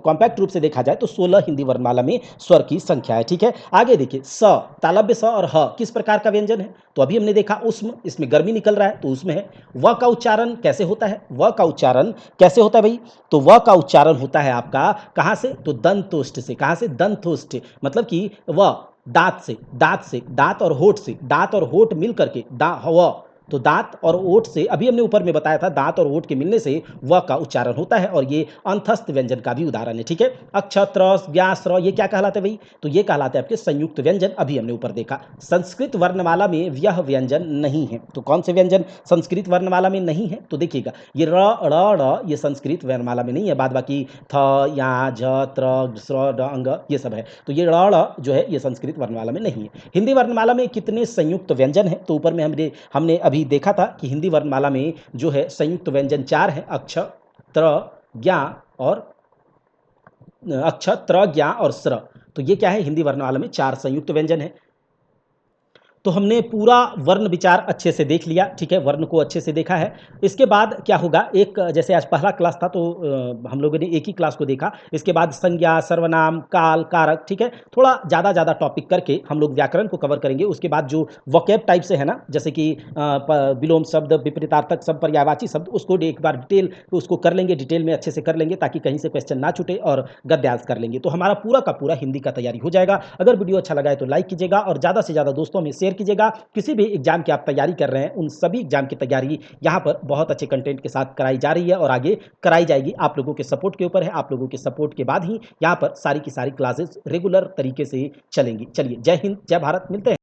कॉम्पैक्ट रूप से देखा जाए तो 16 हिंदी वर्णमाला में स्वर की संख्या है। ठीक है, आगे देखिए स, तालव्य स और ह किस प्रकार का व्यंजन है? तो अभी हमने देखा उष्म, इसमें गर्मी निकल रहा है तो उसमें है। व का उच्चारण कैसे होता है? व का उच्चारण कैसे होता है भाई? तो व का उच्चारण होता है आपका कहाँ से? तो दंतोष्ठ से। कहाँ से? दंतोष्ठ, मतलब कि व दांत से, दांत से, दांत और होठ से, दांत और होठ मिल करके व, तो दांत और ओठ से, अभी हमने ऊपर में बताया था, दांत और ओठ के मिलने से व का उच्चारण होता है, और ये अंतस्थ व्यंजन का भी उदाहरण है। ठीक है, अक्ष, त्र, ज्ञ, स्र, ये क्या कहलाते हैं भाई? तो ये कहलाते हैं आपके संयुक्त व्यंजन। अभी हमने ऊपर देखा। संस्कृत वर्णमाला में यह व्यंजन नहीं है। तो कौन से व्यंजन संस्कृत वर्णमाला में नहीं है? तो देखिएगा, ये र, ड़, ये संस्कृत वर्णमाला में नहीं है। बाद बाकी थ, या, झ, त्र, स्र, ड, अंग, ये सब है। तो ये ड़ जो है ये संस्कृत वर्णमाला में नहीं है। हिंदी वर्णमाला में कितने संयुक्त व्यंजन है? तो ऊपर में हमने अभी देखा था कि हिंदी वर्णमाला में जो है संयुक्त व्यंजन 4 है, अक्ष, त्र, ज्ञ और अक्ष, त्र, ज्ञ और स्र। तो ये क्या है? हिंदी वर्णमाला में 4 संयुक्त व्यंजन है। तो हमने पूरा वर्ण विचार अच्छे से देख लिया। ठीक है, वर्ण को अच्छे से देखा है। इसके बाद क्या होगा, एक जैसे आज पहला क्लास था तो हम लोगों ने एक ही क्लास को देखा। इसके बाद संज्ञा, सर्वनाम, काल, कारक, ठीक है, थोड़ा ज़्यादा टॉपिक करके हम लोग व्याकरण को कवर करेंगे। उसके बाद जो वोकैब टाइप से है ना, जैसे कि विलोम शब्द, विपरीतार्थक शब्द, पर्यायवाची शब्द, उसको एक बार उसको कर लेंगे, डिटेल में अच्छे से कर लेंगे, ताकि कहीं से क्वेश्चन ना छूटे, और गद्यांश कर लेंगे। तो हमारा पूरा का पूरा हिंदी का तैयारी हो जाएगा। अगर वीडियो अच्छा लगा है तो लाइक कीजिएगा, और ज़्यादा से ज़्यादा दोस्तों में शेयर कीजिएगा। किसी भी एग्जाम की आप तैयारी कर रहे हैं, उन सभी एग्जाम की तैयारी यहाँ पर बहुत अच्छे कंटेंट के साथ कराई जा रही है, और आगे कराई जाएगी। आप लोगों के सपोर्ट के ऊपर है। आप लोगों के सपोर्ट के बाद ही यहाँ पर सारी की सारी क्लासेस रेगुलर तरीके से चलेंगी। चलिए, जय हिंद, जय भारत, मिलते हैं।